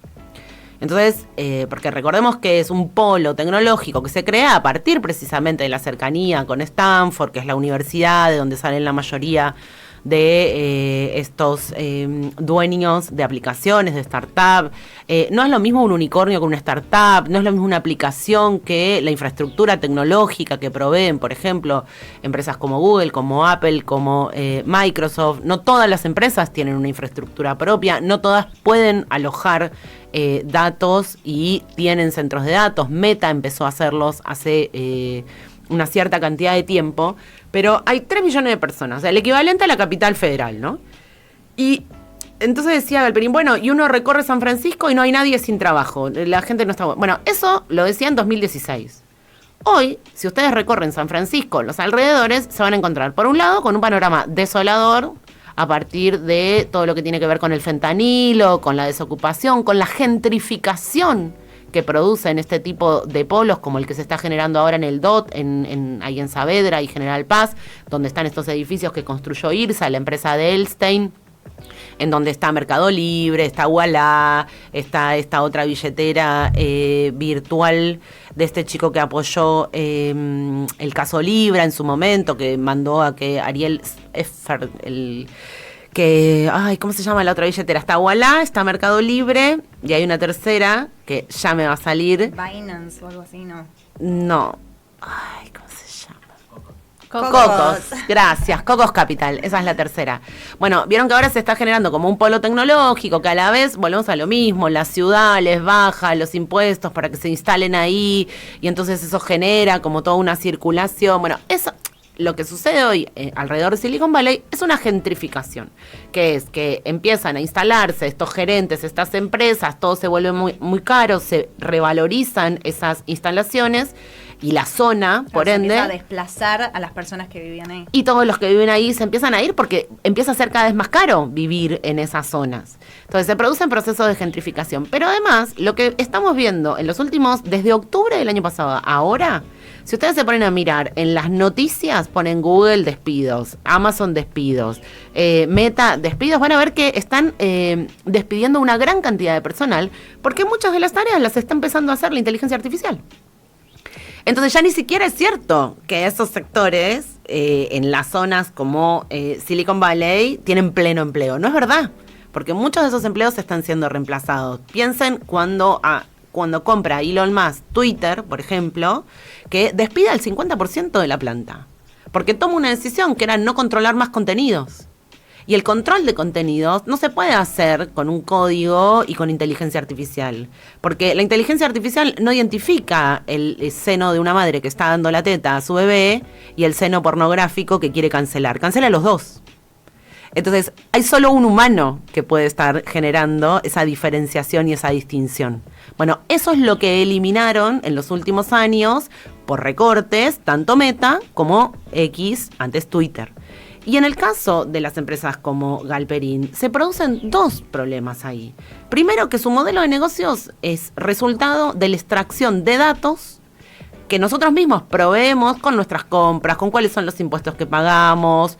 Entonces, porque recordemos que es un polo tecnológico que se crea a partir precisamente de la cercanía con Stanford, que es la universidad de donde salen la mayoría de estos dueños de aplicaciones, de startup. No es lo mismo un unicornio que una startup, no es lo mismo una aplicación que la infraestructura tecnológica que proveen, por ejemplo, empresas como Google, como Apple, como Microsoft. No todas las empresas tienen una infraestructura propia, no todas pueden alojar datos y tienen centros de datos. Meta empezó a hacerlos hace una cierta cantidad de tiempo, pero hay 3 millones de personas, o sea, el equivalente a la capital federal, ¿no? Y entonces decía Galperín, bueno, y uno recorre San Francisco y no hay nadie sin trabajo, la gente no está... Bueno, eso lo decía en 2016. Hoy, si ustedes recorren San Francisco, los alrededores, se van a encontrar, por un lado, con un panorama desolador, a partir de todo lo que tiene que ver con el fentanilo, con la desocupación, con la gentrificación que producen este tipo de polos, como el que se está generando ahora en el DOT, ahí en Saavedra y General Paz, donde están estos edificios que construyó IRSA, la empresa de Elstein, en donde está Mercado Libre, está Ualá, está esta otra billetera virtual de este chico que apoyó el caso Libra en su momento, que mandó a que Ariel Effer, ¿cómo se llama la otra billetera? Está Ualá, está Mercado Libre, y hay una tercera que ya me va a salir. Binance o algo así, ¿no? No. Ay, ¿cómo se llama? Cocos. Gracias, Cocos Capital, esa es la tercera. Bueno, vieron que ahora se está generando como un polo tecnológico, que a la vez volvemos a lo mismo, la ciudad les baja los impuestos para que se instalen ahí, y entonces eso genera como toda una circulación. Bueno, eso... Lo que sucede hoy alrededor de Silicon Valley es una gentrificación, que es que empiezan a instalarse estos gerentes, estas empresas, todo se vuelve muy, muy caro, se revalorizan esas instalaciones y la zona, por ende... Se empieza a desplazar a las personas que vivían ahí. Y todos los que viven ahí se empiezan a ir porque empieza a ser cada vez más caro vivir en esas zonas. Entonces se producen procesos de gentrificación. Pero además, lo que estamos viendo en los últimos, desde octubre del año pasado a ahora... Si ustedes se ponen a mirar en las noticias, ponen Google despidos, Amazon despidos, Meta despidos, van a ver que están despidiendo una gran cantidad de personal porque muchas de las tareas las está empezando a hacer la inteligencia artificial. Entonces ya ni siquiera es cierto que esos sectores en las zonas como Silicon Valley tienen pleno empleo. No es verdad, porque muchos de esos empleos están siendo reemplazados. Piensen cuando compra Elon Musk Twitter, por ejemplo, que despida el 50% de la planta, porque toma una decisión que era no controlar más contenidos. Y el control de contenidos no se puede hacer con un código y con inteligencia artificial, porque la inteligencia artificial no identifica el seno de una madre que está dando la teta a su bebé y el seno pornográfico que quiere cancelar. Cancela los dos. Entonces, hay solo un humano que puede estar generando esa diferenciación y esa distinción. Bueno, eso es lo que eliminaron en los últimos años por recortes, tanto Meta como X, antes Twitter. Y en el caso de las empresas como Galperín, se producen dos problemas ahí. Primero, que su modelo de negocios es resultado de la extracción de datos que nosotros mismos proveemos con nuestras compras, con cuáles son los impuestos que pagamos,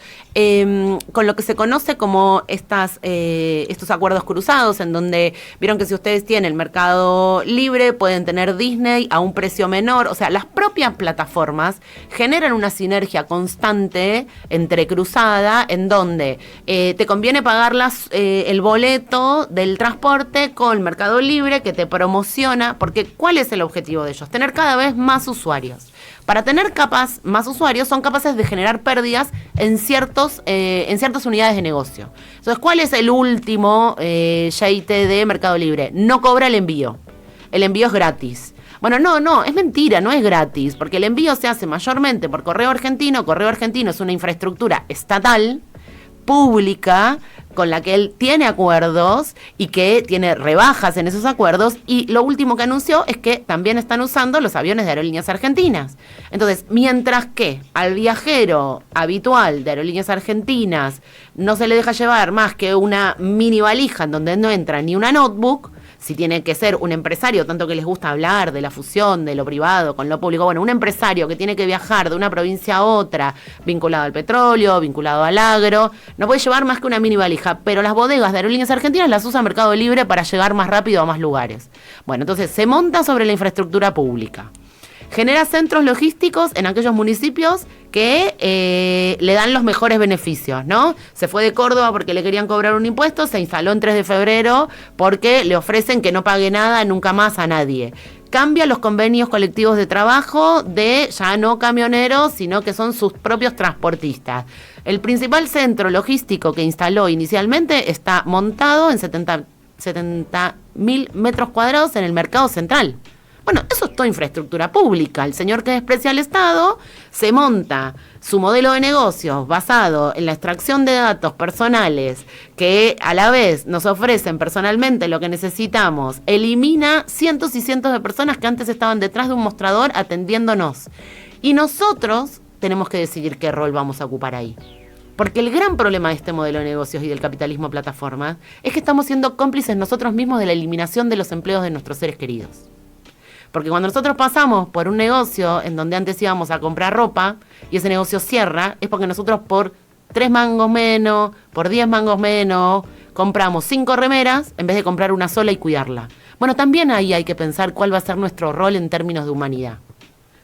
con lo que se conoce como estos acuerdos cruzados, en donde vieron que si ustedes tienen Mercado Libre, pueden tener Disney a un precio menor. O sea, las propias plataformas generan una sinergia constante entrecruzada, en donde te conviene pagar el boleto del transporte con Mercado Libre, que te promociona, porque ¿cuál es el objetivo de ellos? Tener cada vez más usuarios. Para tener más usuarios, son capaces de generar pérdidas en ciertas unidades de negocio. Entonces, ¿cuál es el último JIT de Mercado Libre? No cobra el envío. El envío es gratis. Bueno, no, es mentira, no es gratis, porque el envío se hace mayormente por correo argentino. Correo argentino es una infraestructura estatal, pública, con la que él tiene acuerdos y que tiene rebajas en esos acuerdos, y lo último que anunció es que también están usando los aviones de Aerolíneas Argentinas. Entonces, mientras que al viajero habitual de Aerolíneas Argentinas no se le deja llevar más que una mini valija en donde no entra ni una notebook, si tiene que ser un empresario, tanto que les gusta hablar de la fusión de lo privado con lo público, bueno, un empresario que tiene que viajar de una provincia a otra, vinculado al petróleo, vinculado al agro, no puede llevar más que una mini valija, pero las bodegas de Aerolíneas Argentinas las usa Mercado Libre para llegar más rápido a más lugares. Bueno, entonces se monta sobre la infraestructura pública. Genera centros logísticos en aquellos municipios que le dan los mejores beneficios, ¿no? Se fue de Córdoba porque le querían cobrar un impuesto, se instaló en 3 de febrero porque le ofrecen que no pague nada nunca más a nadie. Cambia los convenios colectivos de trabajo de ya no camioneros, sino que son sus propios transportistas. El principal centro logístico que instaló inicialmente está montado en 70.000 metros cuadrados en el Mercado Central. Bueno, eso es toda infraestructura pública. El señor que desprecia al Estado se monta su modelo de negocios basado en la extracción de datos personales que a la vez nos ofrecen personalmente lo que necesitamos. Elimina cientos y cientos de personas que antes estaban detrás de un mostrador atendiéndonos. Y nosotros tenemos que decidir qué rol vamos a ocupar ahí. Porque el gran problema de este modelo de negocios y del capitalismo plataforma es que estamos siendo cómplices nosotros mismos de la eliminación de los empleos de nuestros seres queridos. Porque cuando nosotros pasamos por un negocio en donde antes íbamos a comprar ropa y ese negocio cierra, es porque nosotros por 3 mangos menos, por 10 mangos menos, compramos 5 remeras en vez de comprar una sola y cuidarla. Bueno, también ahí hay que pensar cuál va a ser nuestro rol en términos de humanidad.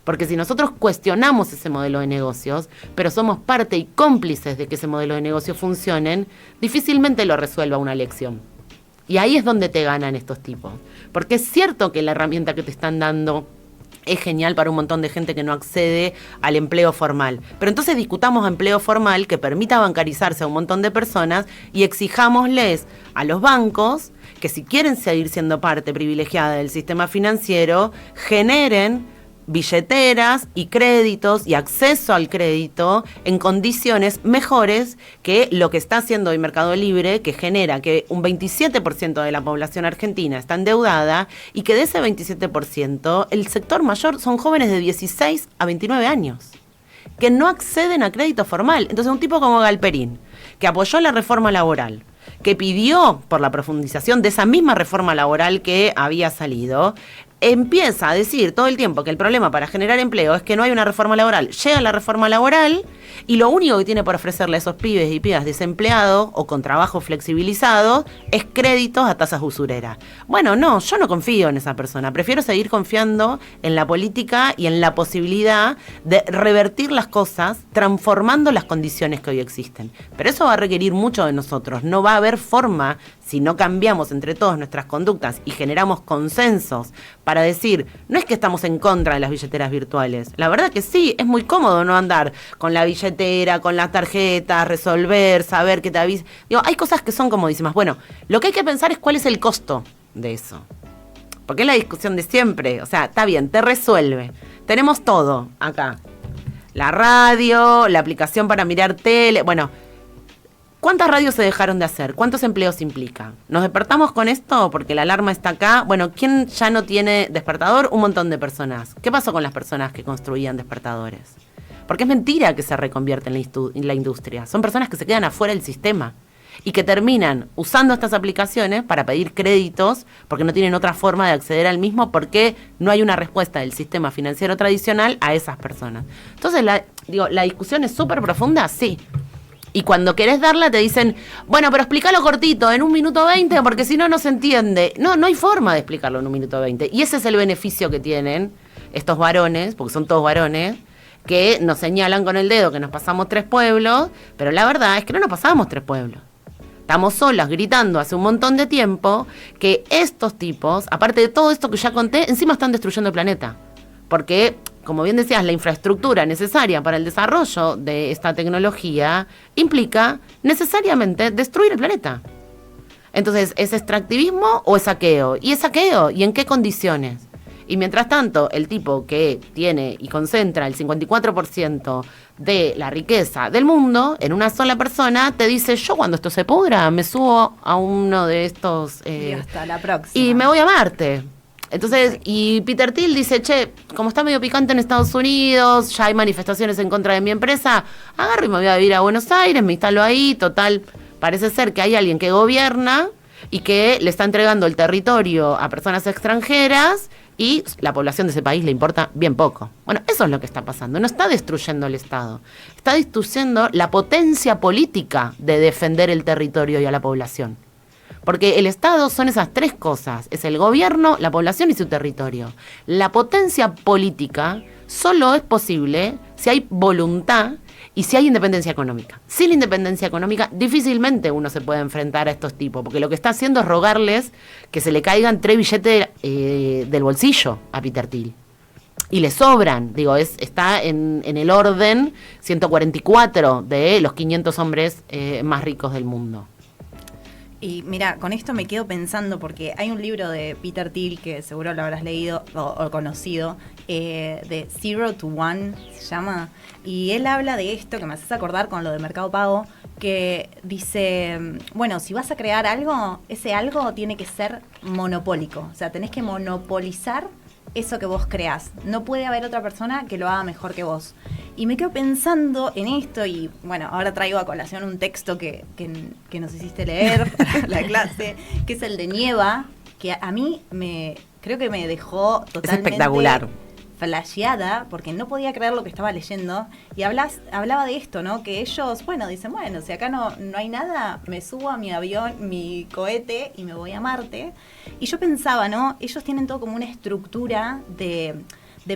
Porque si nosotros cuestionamos ese modelo de negocios, pero somos parte y cómplices de que ese modelo de negocio funcione, difícilmente lo resuelva una elección. Y ahí es donde te ganan estos tipos. Porque es cierto que la herramienta que te están dando es genial para un montón de gente que no accede al empleo formal. Pero entonces discutamos empleo formal que permita bancarizarse a un montón de personas y exijámosles a los bancos que si quieren seguir siendo parte privilegiada del sistema financiero, generen billeteras y créditos y acceso al crédito en condiciones mejores que lo que está haciendo hoy Mercado Libre, que genera que un 27% de la población argentina está endeudada y que de ese 27% el sector mayor son jóvenes de 16 a 29 años que no acceden a crédito formal. Entonces un tipo como Galperín, que apoyó la reforma laboral, que pidió por la profundización de esa misma reforma laboral que había salido, empieza a decir todo el tiempo que el problema para generar empleo es que no hay una reforma laboral. Llega la reforma laboral y lo único que tiene por ofrecerle a esos pibes y pibas desempleados o con trabajo flexibilizado es créditos a tasas usureras. Bueno, no, yo no confío en esa persona. Prefiero seguir confiando en la política y en la posibilidad de revertir las cosas transformando las condiciones que hoy existen. Pero eso va a requerir mucho de nosotros. No va a haber forma, si no cambiamos entre todos nuestras conductas y generamos consensos para decir, no es que estamos en contra de las billeteras virtuales. La verdad que sí, es muy cómodo no andar con la billetera, con las tarjetas, resolver, saber que te avisa. Digo, hay cosas que son comodísimas. Bueno, lo que hay que pensar es cuál es el costo de eso. Porque es la discusión de siempre. O sea, está bien, te resuelve. Tenemos todo acá. La radio, la aplicación para mirar tele, bueno. ¿Cuántas radios se dejaron de hacer? ¿Cuántos empleos implica? ¿Nos despertamos con esto porque la alarma está acá? Bueno, ¿quién ya no tiene despertador? Un montón de personas. ¿Qué pasó con las personas que construían despertadores? Porque es mentira que se reconvierte en la industria. Son personas que se quedan afuera del sistema y que terminan usando estas aplicaciones para pedir créditos porque no tienen otra forma de acceder al mismo, porque no hay una respuesta del sistema financiero tradicional a esas personas. Entonces, la discusión es súper profunda, sí. Y cuando querés darla te dicen, bueno, pero explícalo cortito, en 1 minuto 20, porque si no, no se entiende. No hay forma de explicarlo en 1 minuto 20. Y ese es el beneficio que tienen estos varones, porque son todos varones, que nos señalan con el dedo que nos pasamos 3 pueblos, pero la verdad es que no nos pasamos 3 pueblos. Estamos solas gritando hace un montón de tiempo que estos tipos, aparte de todo esto que ya conté, encima están destruyendo el planeta. porque, como bien decías, la infraestructura necesaria para el desarrollo de esta tecnología implica necesariamente destruir el planeta. Entonces, ¿es extractivismo o es saqueo? ¿Y es saqueo? ¿Y en qué condiciones? Y mientras tanto, el tipo que tiene y concentra el 54% de la riqueza del mundo en una sola persona, te dice, yo cuando esto se pudra, me subo a uno de estos... y hasta la próxima. Y me voy a Marte. Entonces, y Peter Thiel dice, che, como está medio picante en Estados Unidos, ya hay manifestaciones en contra de mi empresa, agarro y me voy a vivir a Buenos Aires, me instalo ahí, total, parece ser que hay alguien que gobierna y que le está entregando el territorio a personas extranjeras y la población de ese país le importa bien poco. Bueno, eso es lo que está pasando. No está destruyendo el Estado. Está destruyendo la potencia política de defender el territorio y a la población. Porque el Estado son esas tres cosas. Es el gobierno, la población y su territorio. La potencia política solo es posible si hay voluntad y si hay independencia económica. Sin la independencia económica, difícilmente uno se puede enfrentar a estos tipos, porque lo que está haciendo es rogarles que se le caigan 3 billetes del bolsillo a Peter Thiel. Y le sobran, digo, está en el orden 144 de los 500 hombres más ricos del mundo. Y mira, con esto me quedo pensando, porque hay un libro de Peter Thiel que seguro lo habrás leído o conocido, de Zero to One se llama, y él habla de esto que me haces acordar con lo de Mercado Pago, que dice, bueno, si vas a crear algo, ese algo tiene que ser monopólico, o sea, tenés que monopolizar eso que vos creás. No puede haber otra persona que lo haga mejor que vos. Y me quedo pensando en esto y, bueno, ahora traigo a colación un texto que nos hiciste leer para la clase, que es el de Nieva, que a mí creo que me dejó totalmente... Es espectacular. Flasheada, porque no podía creer lo que estaba leyendo, y hablaba de esto, ¿no? Que ellos, bueno, dicen, bueno, si acá no hay nada, me subo a mi avión, mi cohete, y me voy a Marte. Y yo pensaba, ¿no? Ellos tienen todo como una estructura de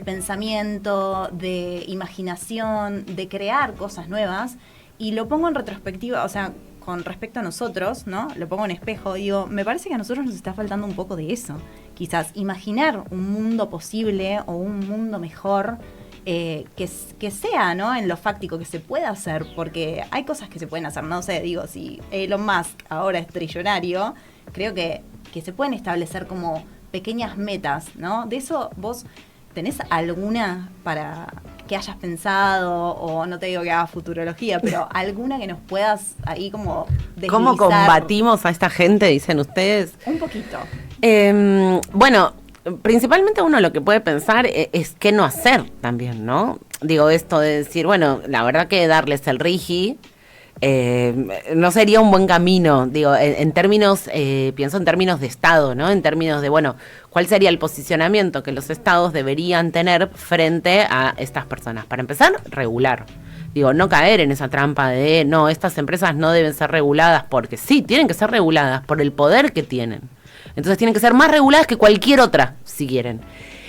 pensamiento, de imaginación, de crear cosas nuevas, y lo pongo en retrospectiva, o sea, con respecto a nosotros, ¿no? Lo pongo en espejo, digo, me parece que a nosotros nos está faltando un poco de eso. Quizás imaginar un mundo posible o un mundo mejor que sea, ¿no? En lo fáctico, que se pueda hacer, porque hay cosas que se pueden hacer, no sé, digo, si Elon Musk ahora es trillonario, creo que se pueden establecer como pequeñas metas, ¿no? De eso vos... ¿Tenés alguna para que hayas pensado, o no te digo que hagas futurología, pero alguna que nos puedas ahí como deslizar? ¿Cómo combatimos a esta gente, dicen ustedes? Un poquito. Bueno, principalmente uno lo que puede pensar es qué no hacer también, ¿no? Digo, esto de decir, bueno, la verdad que darles el RIGI no sería un buen camino, digo, en términos, pienso en términos de Estado, ¿no? En términos de, bueno, ¿cuál sería el posicionamiento que los Estados deberían tener frente a estas personas? Para empezar, regular. Digo, no caer en esa trampa de, no, estas empresas no deben ser reguladas, porque sí, tienen que ser reguladas por el poder que tienen. Entonces tienen que ser más reguladas que cualquier otra, si quieren.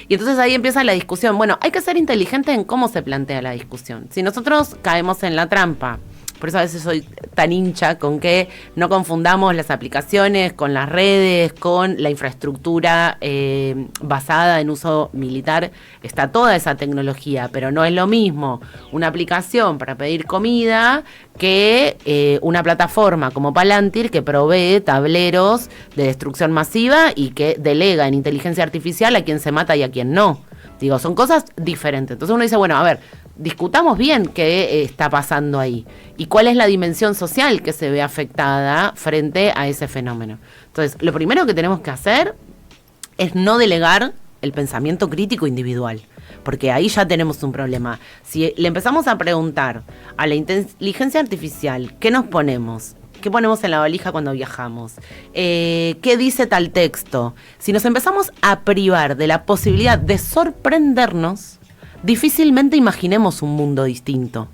Y entonces ahí empieza la discusión. Bueno, hay que ser inteligente en cómo se plantea la discusión. Si nosotros caemos en la trampa, por eso a veces soy tan hincha con que no confundamos las aplicaciones con las redes, con la infraestructura basada en uso militar. Está toda esa tecnología, pero no es lo mismo una aplicación para pedir comida que una plataforma como Palantir que provee tableros de destrucción masiva y que delega en inteligencia artificial a quien se mata y a quien no. Digo, son cosas diferentes. Entonces uno dice, bueno, a ver, discutamos bien qué está pasando ahí y cuál es la dimensión social que se ve afectada frente a ese fenómeno. Entonces, lo primero que tenemos que hacer es no delegar el pensamiento crítico individual, porque ahí ya tenemos un problema. Si le empezamos a preguntar a la inteligencia artificial, ¿qué nos ponemos? ¿Qué ponemos en la valija cuando viajamos? ¿Qué dice tal texto? Si nos empezamos a privar de la posibilidad de sorprendernos, difícilmente imaginemos un mundo distinto,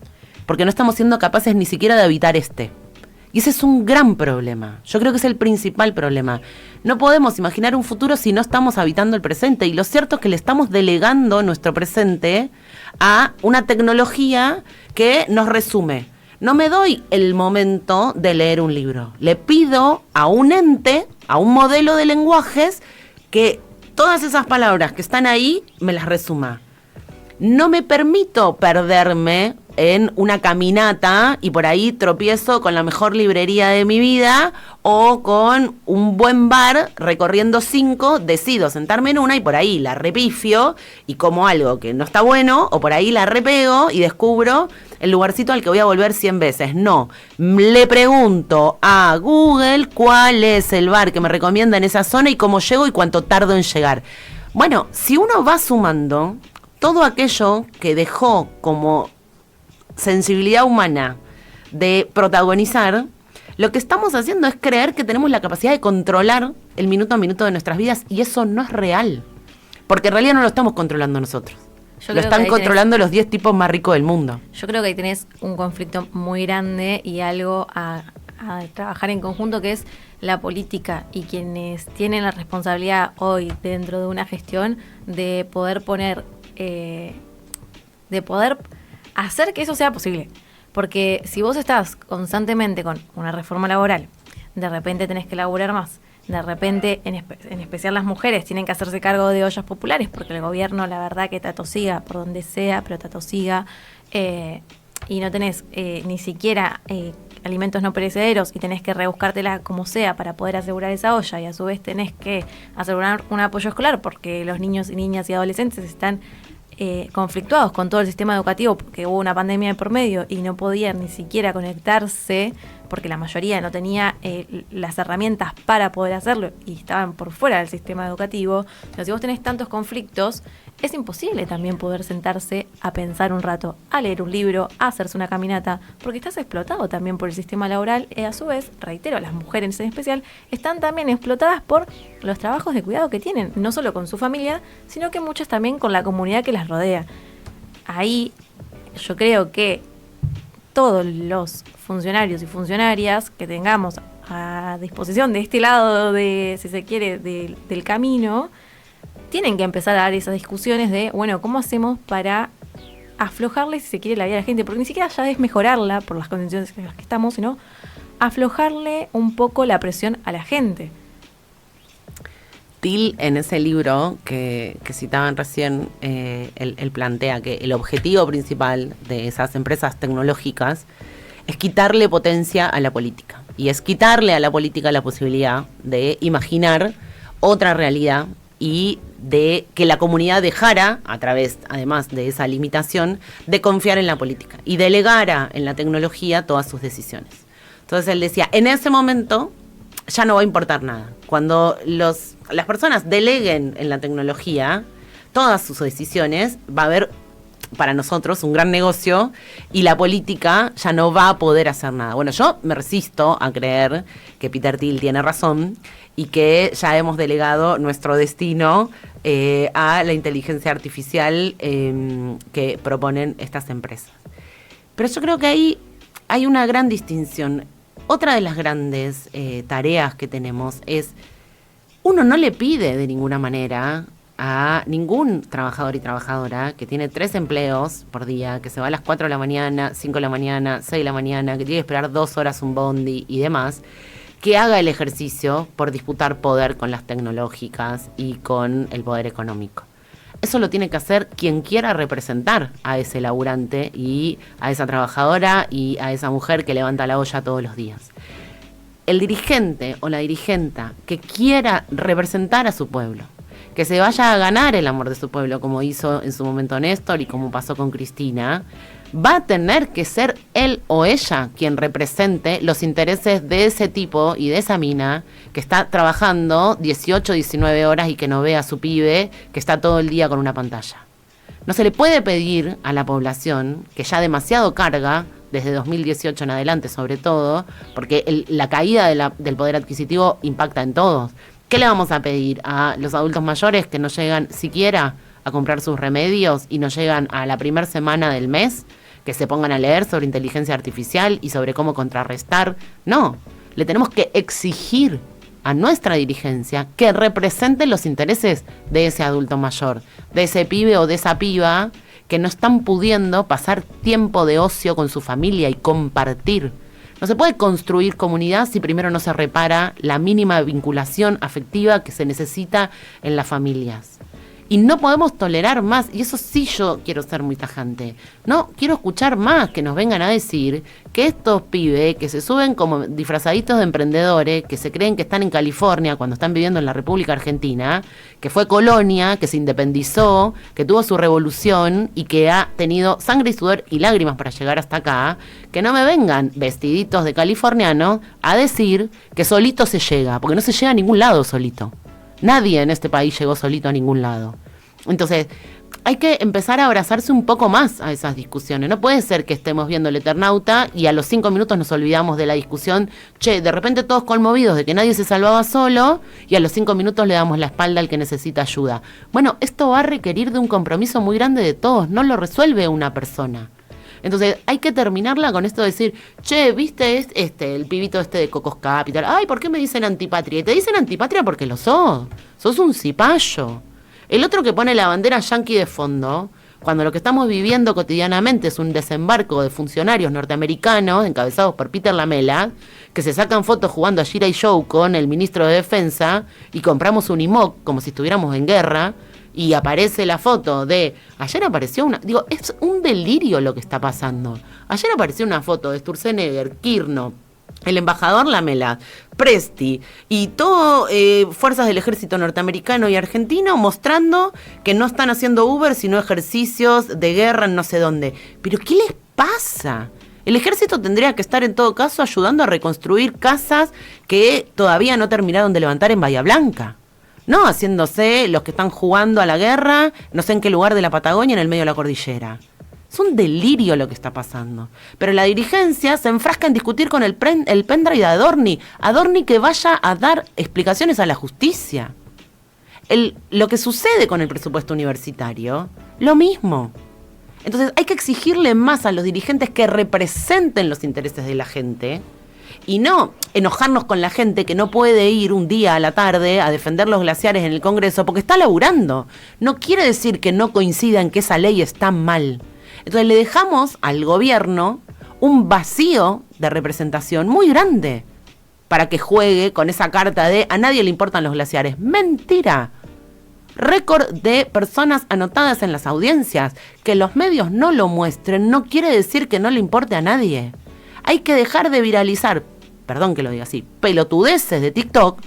porque no estamos siendo capaces ni siquiera de habitar este. Y ese es un gran problema. Yo creo que es el principal problema. No podemos imaginar un futuro si no estamos habitando el presente. Y lo cierto es que le estamos delegando nuestro presente a una tecnología que nos resume. No me doy el momento de leer un libro. Le pido a un ente, a un modelo de lenguajes, que todas esas palabras que están ahí me las resuma. no me permito perderme en una caminata y por ahí tropiezo con la mejor librería de mi vida o con un buen bar recorriendo 5, decido sentarme en una y por ahí la repifio y como algo que no está bueno, o por ahí la repego y descubro el lugarcito al que voy a volver 100 veces. No, le pregunto a Google cuál es el bar que me recomienda en esa zona y cómo llego y cuánto tardo en llegar. Bueno, si uno va sumando todo aquello que dejó como sensibilidad humana de protagonizar, lo que estamos haciendo es creer que tenemos la capacidad de controlar el minuto a minuto de nuestras vidas y eso no es real, porque en realidad no lo estamos controlando nosotros. Lo están controlando los 10 tipos más ricos del mundo. Yo creo que ahí tenés un conflicto muy grande y algo a trabajar en conjunto, que es la política y quienes tienen la responsabilidad hoy dentro de una gestión de poder poner, de poder hacer que eso sea posible. Porque si vos estás constantemente con una reforma laboral, de repente tenés que laburar más, de repente, en especial las mujeres, tienen que hacerse cargo de ollas populares, porque el gobierno, la verdad, que te atosiga por donde sea, pero te atosiga, y no tenés ni siquiera alimentos no perecederos y tenés que rebuscártela como sea para poder asegurar esa olla, y a su vez tenés que asegurar un apoyo escolar, porque los niños y niñas y adolescentes están conflictuados con todo el sistema educativo porque hubo una pandemia de por medio y no podían ni siquiera conectarse porque la mayoría no tenía las herramientas para poder hacerlo y estaban por fuera del sistema educativo. Pero si vos tenés tantos conflictos, es imposible también poder sentarse a pensar un rato, a leer un libro, a hacerse una caminata, porque estás explotado también por el sistema laboral y a su vez, reitero, las mujeres en especial están también explotadas por los trabajos de cuidado que tienen, no solo con su familia, sino que muchas también con la comunidad que las rodea. Ahí yo creo que todos los funcionarios y funcionarias que tengamos a disposición de este lado de, si se quiere, del camino, tienen que empezar a dar esas discusiones de, bueno, ¿cómo hacemos para aflojarle, si se quiere, la vida a la gente? Porque ni siquiera ya es mejorarla por las condiciones en las que estamos, sino aflojarle un poco la presión a la gente. Till, en ese libro que citaban recién, él plantea que el objetivo principal de esas empresas tecnológicas es quitarle potencia a la política. Y es quitarle a la política la posibilidad de imaginar otra realidad y de que la comunidad dejara, a través, además de esa limitación, de confiar en la política y delegara en la tecnología todas sus decisiones. Entonces él decía, en ese momento ya no va a importar nada. Cuando las personas deleguen en la tecnología todas sus decisiones, va a haber para nosotros un gran negocio y la política ya no va a poder hacer nada. Bueno, yo me resisto a creer que Peter Thiel tiene razón y que ya hemos delegado nuestro destino a la inteligencia artificial que proponen estas empresas. Pero yo creo que ahí hay una gran distinción. Otra de las grandes tareas que tenemos es, uno no le pide de ninguna manera a ningún trabajador y trabajadora que tiene 3 empleos por día, que se va a las 4 de la mañana, 5 de la mañana, 6 de la mañana, que tiene que esperar 2 horas un bondi y demás, que haga el ejercicio por disputar poder con las tecnológicas y con el poder económico. Eso lo tiene que hacer quien quiera representar a ese laburante y a esa trabajadora y a esa mujer que levanta la olla todos los días. El dirigente o la dirigenta que quiera representar a su pueblo, que se vaya a ganar el amor de su pueblo, como hizo en su momento Néstor y como pasó con Cristina, va a tener que ser él o ella quien represente los intereses de ese tipo y de esa mina que está trabajando 18, 19 horas y que no ve a su pibe que está todo el día con una pantalla. No se le puede pedir a la población, que ya demasiado carga, desde 2018 en adelante sobre todo, porque la caída del poder adquisitivo impacta en todos. ¿Qué le vamos a pedir a los adultos mayores que no llegan siquiera a comprar sus remedios y no llegan a la primera semana del mes? Que se pongan a leer sobre inteligencia artificial y sobre cómo contrarrestar. No, le tenemos que exigir a nuestra dirigencia que represente los intereses de ese adulto mayor, de ese pibe o de esa piba que no están pudiendo pasar tiempo de ocio con su familia y compartir. No se puede construir comunidad si primero no se repara la mínima vinculación afectiva que se necesita en las familias. Y no podemos tolerar más, y eso sí yo quiero ser muy tajante. No quiero escuchar más que nos vengan a decir que estos pibes que se suben como disfrazaditos de emprendedores, que se creen que están en California cuando están viviendo en la República Argentina, que fue colonia, que se independizó, que tuvo su revolución y que ha tenido sangre y sudor y lágrimas para llegar hasta acá, que no me vengan vestiditos de californiano a decir que solito se llega, porque no se llega a ningún lado solito. Nadie en este país llegó solito a ningún lado. Entonces, hay que empezar a abrazarse un poco más a esas discusiones. No puede ser que estemos viendo El Eternauta y a los 5 minutos nos olvidamos de la discusión. Che, de repente todos conmovidos de que nadie se salvaba solo y a los 5 minutos le damos la espalda al que necesita ayuda. Bueno, esto va a requerir de un compromiso muy grande de todos. No lo resuelve una persona. Entonces, hay que terminarla con esto de decir, che, ¿viste el pibito de Cocos Capital? Ay, ¿por qué me dicen antipatria? Y te dicen antipatria porque lo sos. Sos un cipayo. El otro que pone la bandera yanqui de fondo, cuando lo que estamos viviendo cotidianamente es un desembarco de funcionarios norteamericanos, encabezados por Peter Lamela, que se sacan fotos jugando a G.I. Joe con el ministro de Defensa, y compramos un IMOC como si estuviéramos en guerra, y aparece la foto de... Ayer apareció una... Digo, es un delirio lo que está pasando. Ayer apareció una foto de Sturzenegger, Kirchner, el embajador Lamela, Presti y todo fuerzas del ejército norteamericano y argentino mostrando que no están haciendo Uber sino ejercicios de guerra en no sé dónde. ¿Pero qué les pasa? El ejército tendría que estar en todo caso ayudando a reconstruir casas que todavía no terminaron de levantar en Bahía Blanca. No haciéndose los que están jugando a la guerra, no sé en qué lugar de la Patagonia, en el medio de la cordillera. Es un delirio lo que está pasando. Pero la dirigencia se enfrasca en discutir con el pendrive de Adorni. Adorni que vaya a dar explicaciones a la justicia. Lo que sucede con el presupuesto universitario, lo mismo. Entonces hay que exigirle más a los dirigentes que representen los intereses de la gente y no enojarnos con la gente que no puede ir un día a la tarde a defender los glaciares en el Congreso porque está laburando. No quiere decir que no coincida en que esa ley está mal. Entonces le dejamos al gobierno un vacío de representación muy grande para que juegue con esa carta de a nadie le importan los glaciares. ¡Mentira! Récord de personas anotadas en las audiencias. Que los medios no lo muestren no quiere decir que no le importe a nadie. Hay que dejar de viralizar, perdón que lo diga así, pelotudeces de TikTok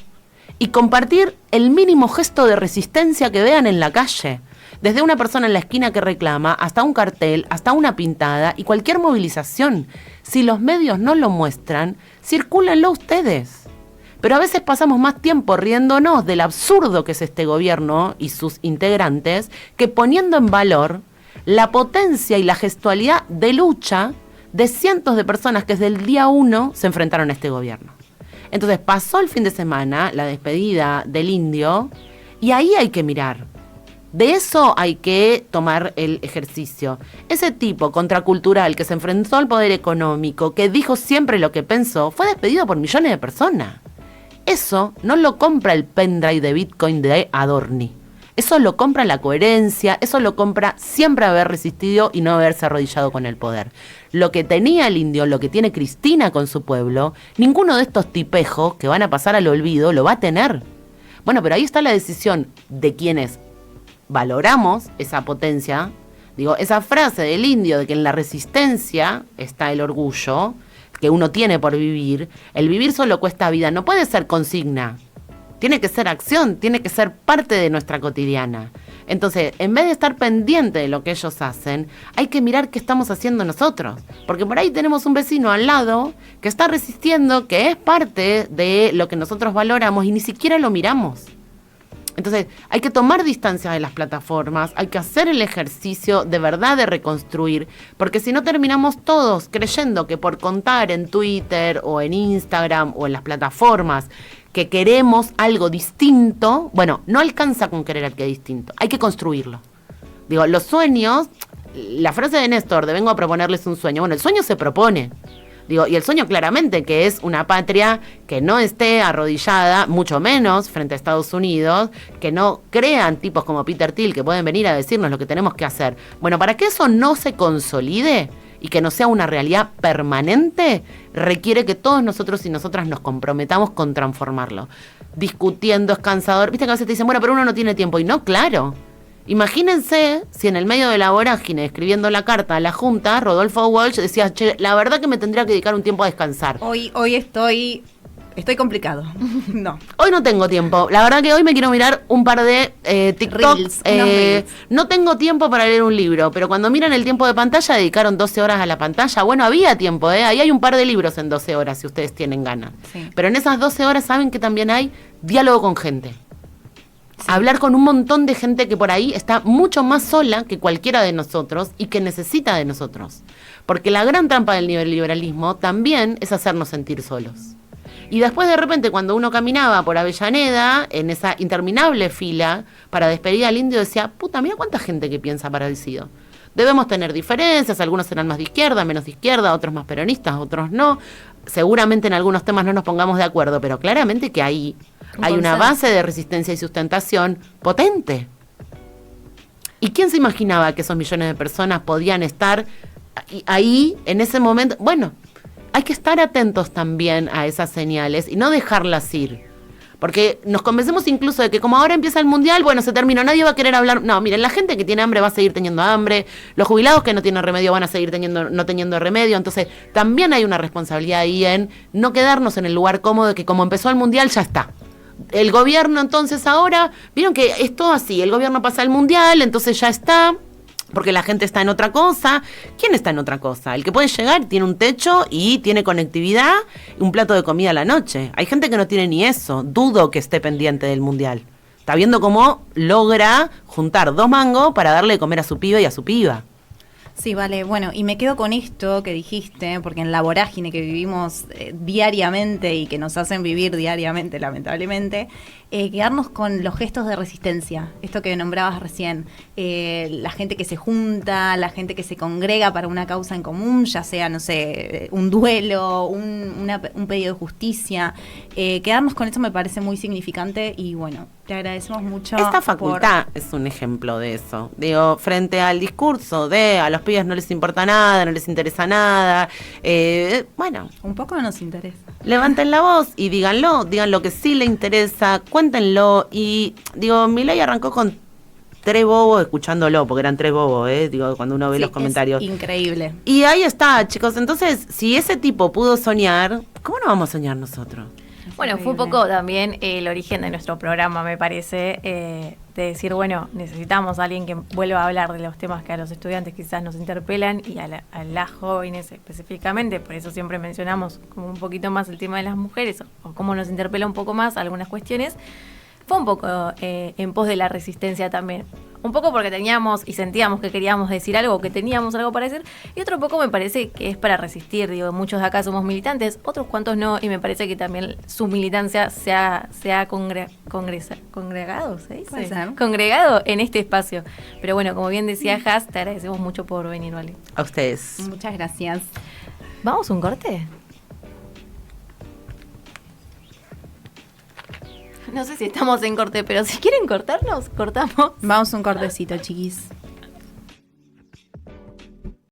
y compartir el mínimo gesto de resistencia que vean en la calle. Desde una persona en la esquina que reclama, hasta un cartel, hasta una pintada y cualquier movilización. Si los medios no lo muestran, circúlenlo ustedes. Pero a veces pasamos más tiempo riéndonos del absurdo que es este gobierno y sus integrantes que poniendo en valor la potencia y la gestualidad de lucha de cientos de personas que desde el día 1 se enfrentaron a este gobierno. Entonces pasó el fin de semana, la despedida del Indio, y ahí hay que mirar. De eso hay que tomar el ejercicio. Ese tipo contracultural que se enfrentó al poder económico, que dijo siempre lo que pensó, fue despedido por millones de personas. Eso no lo compra el pendrive de Bitcoin de Adorni. Eso lo compra la coherencia, eso lo compra siempre haber resistido y no haberse arrodillado con el poder. Lo que tenía el Indio, lo que tiene Cristina con su pueblo, ninguno de estos tipejos que van a pasar al olvido lo va a tener. Bueno, pero ahí está la decisión de quienes valoramos esa potencia. Digo, esa frase del Indio de que en la resistencia está el orgullo que uno tiene por vivir. El vivir solo cuesta vida, no puede ser consigna. Tiene que ser acción, tiene que ser parte de nuestra cotidiana. Entonces, en vez de estar pendiente de lo que ellos hacen, hay que mirar qué estamos haciendo nosotros. Porque por ahí tenemos un vecino al lado que está resistiendo, que es parte de lo que nosotros valoramos y ni siquiera lo miramos. Entonces, hay que tomar distancia de las plataformas, hay que hacer el ejercicio de verdad de reconstruir, porque si no terminamos todos creyendo que por contar en Twitter o en Instagram o en las plataformas que queremos algo distinto, bueno, no alcanza con querer algo distinto, hay que construirlo. Digo, los sueños, la frase de Néstor de vengo a proponerles un sueño, bueno, el sueño se propone. Digo, y el sueño claramente que es una patria que no esté arrodillada, mucho menos frente a Estados Unidos, que no crean tipos como Peter Thiel que pueden venir a decirnos lo que tenemos que hacer. Bueno, para que eso no se consolide y que no sea una realidad permanente, requiere que todos nosotros y nosotras nos comprometamos con transformarlo. Discutiendo es cansador. Viste que a veces te dicen, bueno, pero uno no tiene tiempo. Y no, claro. Imagínense si en el medio de la vorágine, escribiendo la carta a la Junta, Rodolfo Walsh decía, che, la verdad que me tendría que dedicar un tiempo a descansar. Hoy estoy complicado. No. Hoy no tengo tiempo. La verdad que hoy me quiero mirar un par de TikTok. Reels. No tengo tiempo para leer un libro, pero cuando miran el tiempo de pantalla, dedicaron 12 horas a la pantalla. Bueno, había tiempo, ¿eh? Ahí hay un par de libros en 12 horas, si ustedes tienen ganas. Sí. Pero en esas 12 horas saben que también hay diálogo con gente. Hablar con un montón de gente que por ahí está mucho más sola que cualquiera de nosotros y que necesita de nosotros. Porque la gran trampa del neoliberalismo también es hacernos sentir solos. Y después de repente cuando uno caminaba por Avellaneda, en esa interminable fila para despedir al indio, decía, puta, mira cuánta gente que piensa parecido. Debemos tener diferencias, algunos serán más de izquierda, menos de izquierda, otros más peronistas, otros no. Seguramente en algunos temas no nos pongamos de acuerdo, pero claramente que ahí hay una base de resistencia y sustentación potente. ¿Y quién se imaginaba que esos millones de personas podían estar ahí en ese momento? Bueno, hay que estar atentos también a esas señales y no dejarlas ir. Porque nos convencemos incluso de que como ahora empieza el mundial, bueno, se terminó, nadie va a querer hablar. No, miren, la gente que tiene hambre va a seguir teniendo hambre, los jubilados que no tienen remedio van a seguir no teniendo remedio. Entonces, también hay una responsabilidad ahí en no quedarnos en el lugar cómodo de que como empezó el mundial, ya está. El gobierno entonces ahora, vieron que es todo así, el gobierno pasa el mundial, entonces ya está, porque la gente está en otra cosa. ¿Quién está en otra cosa? El que puede llegar, tiene un techo y tiene conectividad y un plato de comida a la noche. Hay gente que no tiene ni eso, dudo que esté pendiente del mundial. Está viendo cómo logra juntar 2 mangos para darle de comer a su pibe y a su piba. Sí, vale, bueno, y me quedo con esto que dijiste, porque en la vorágine que vivimos diariamente y que nos hacen vivir diariamente, lamentablemente, quedarnos con los gestos de resistencia, esto que nombrabas recién, la gente que se junta, la gente que se congrega para una causa en común, ya sea, no sé, un duelo, un pedido de justicia, quedarnos con eso me parece muy significante y bueno, te agradecemos mucho. Esta facultad es un ejemplo de eso. Digo, frente al discurso de a los pibes no les importa nada, no les interesa nada, bueno. Un poco nos interesa. Levanten la voz y díganlo, digan lo que sí le interesa, cuéntenlo. Y digo, Milei arrancó con 3 bobos escuchándolo, porque eran 3 bobos, digo, cuando uno ve los comentarios. Es increíble. Y ahí está, chicos. Entonces, si ese tipo pudo soñar, ¿cómo no vamos a soñar nosotros? Bueno, fue un poco también el origen de nuestro programa, me parece, de decir, bueno, necesitamos a alguien que vuelva a hablar de los temas que a los estudiantes quizás nos interpelan y a las jóvenes específicamente, por eso siempre mencionamos como un poquito más el tema de las mujeres o cómo nos interpela un poco más algunas cuestiones. Fue un poco en pos de la resistencia también. Un poco porque teníamos y sentíamos que queríamos decir algo, que teníamos algo para decir, y otro poco me parece que es para resistir. Digo, muchos de acá somos militantes, otros cuantos no, y me parece que también su militancia se ha congregado, ¿se dice? Puede ser. Congregado en este espacio. Pero bueno, como bien decía Has, te agradecemos mucho por venir, Vale. A ustedes. Muchas gracias. ¿Vamos a un corte? No sé si estamos en corte, pero si quieren cortarnos, cortamos. Vamos a un cortecito, chiquis.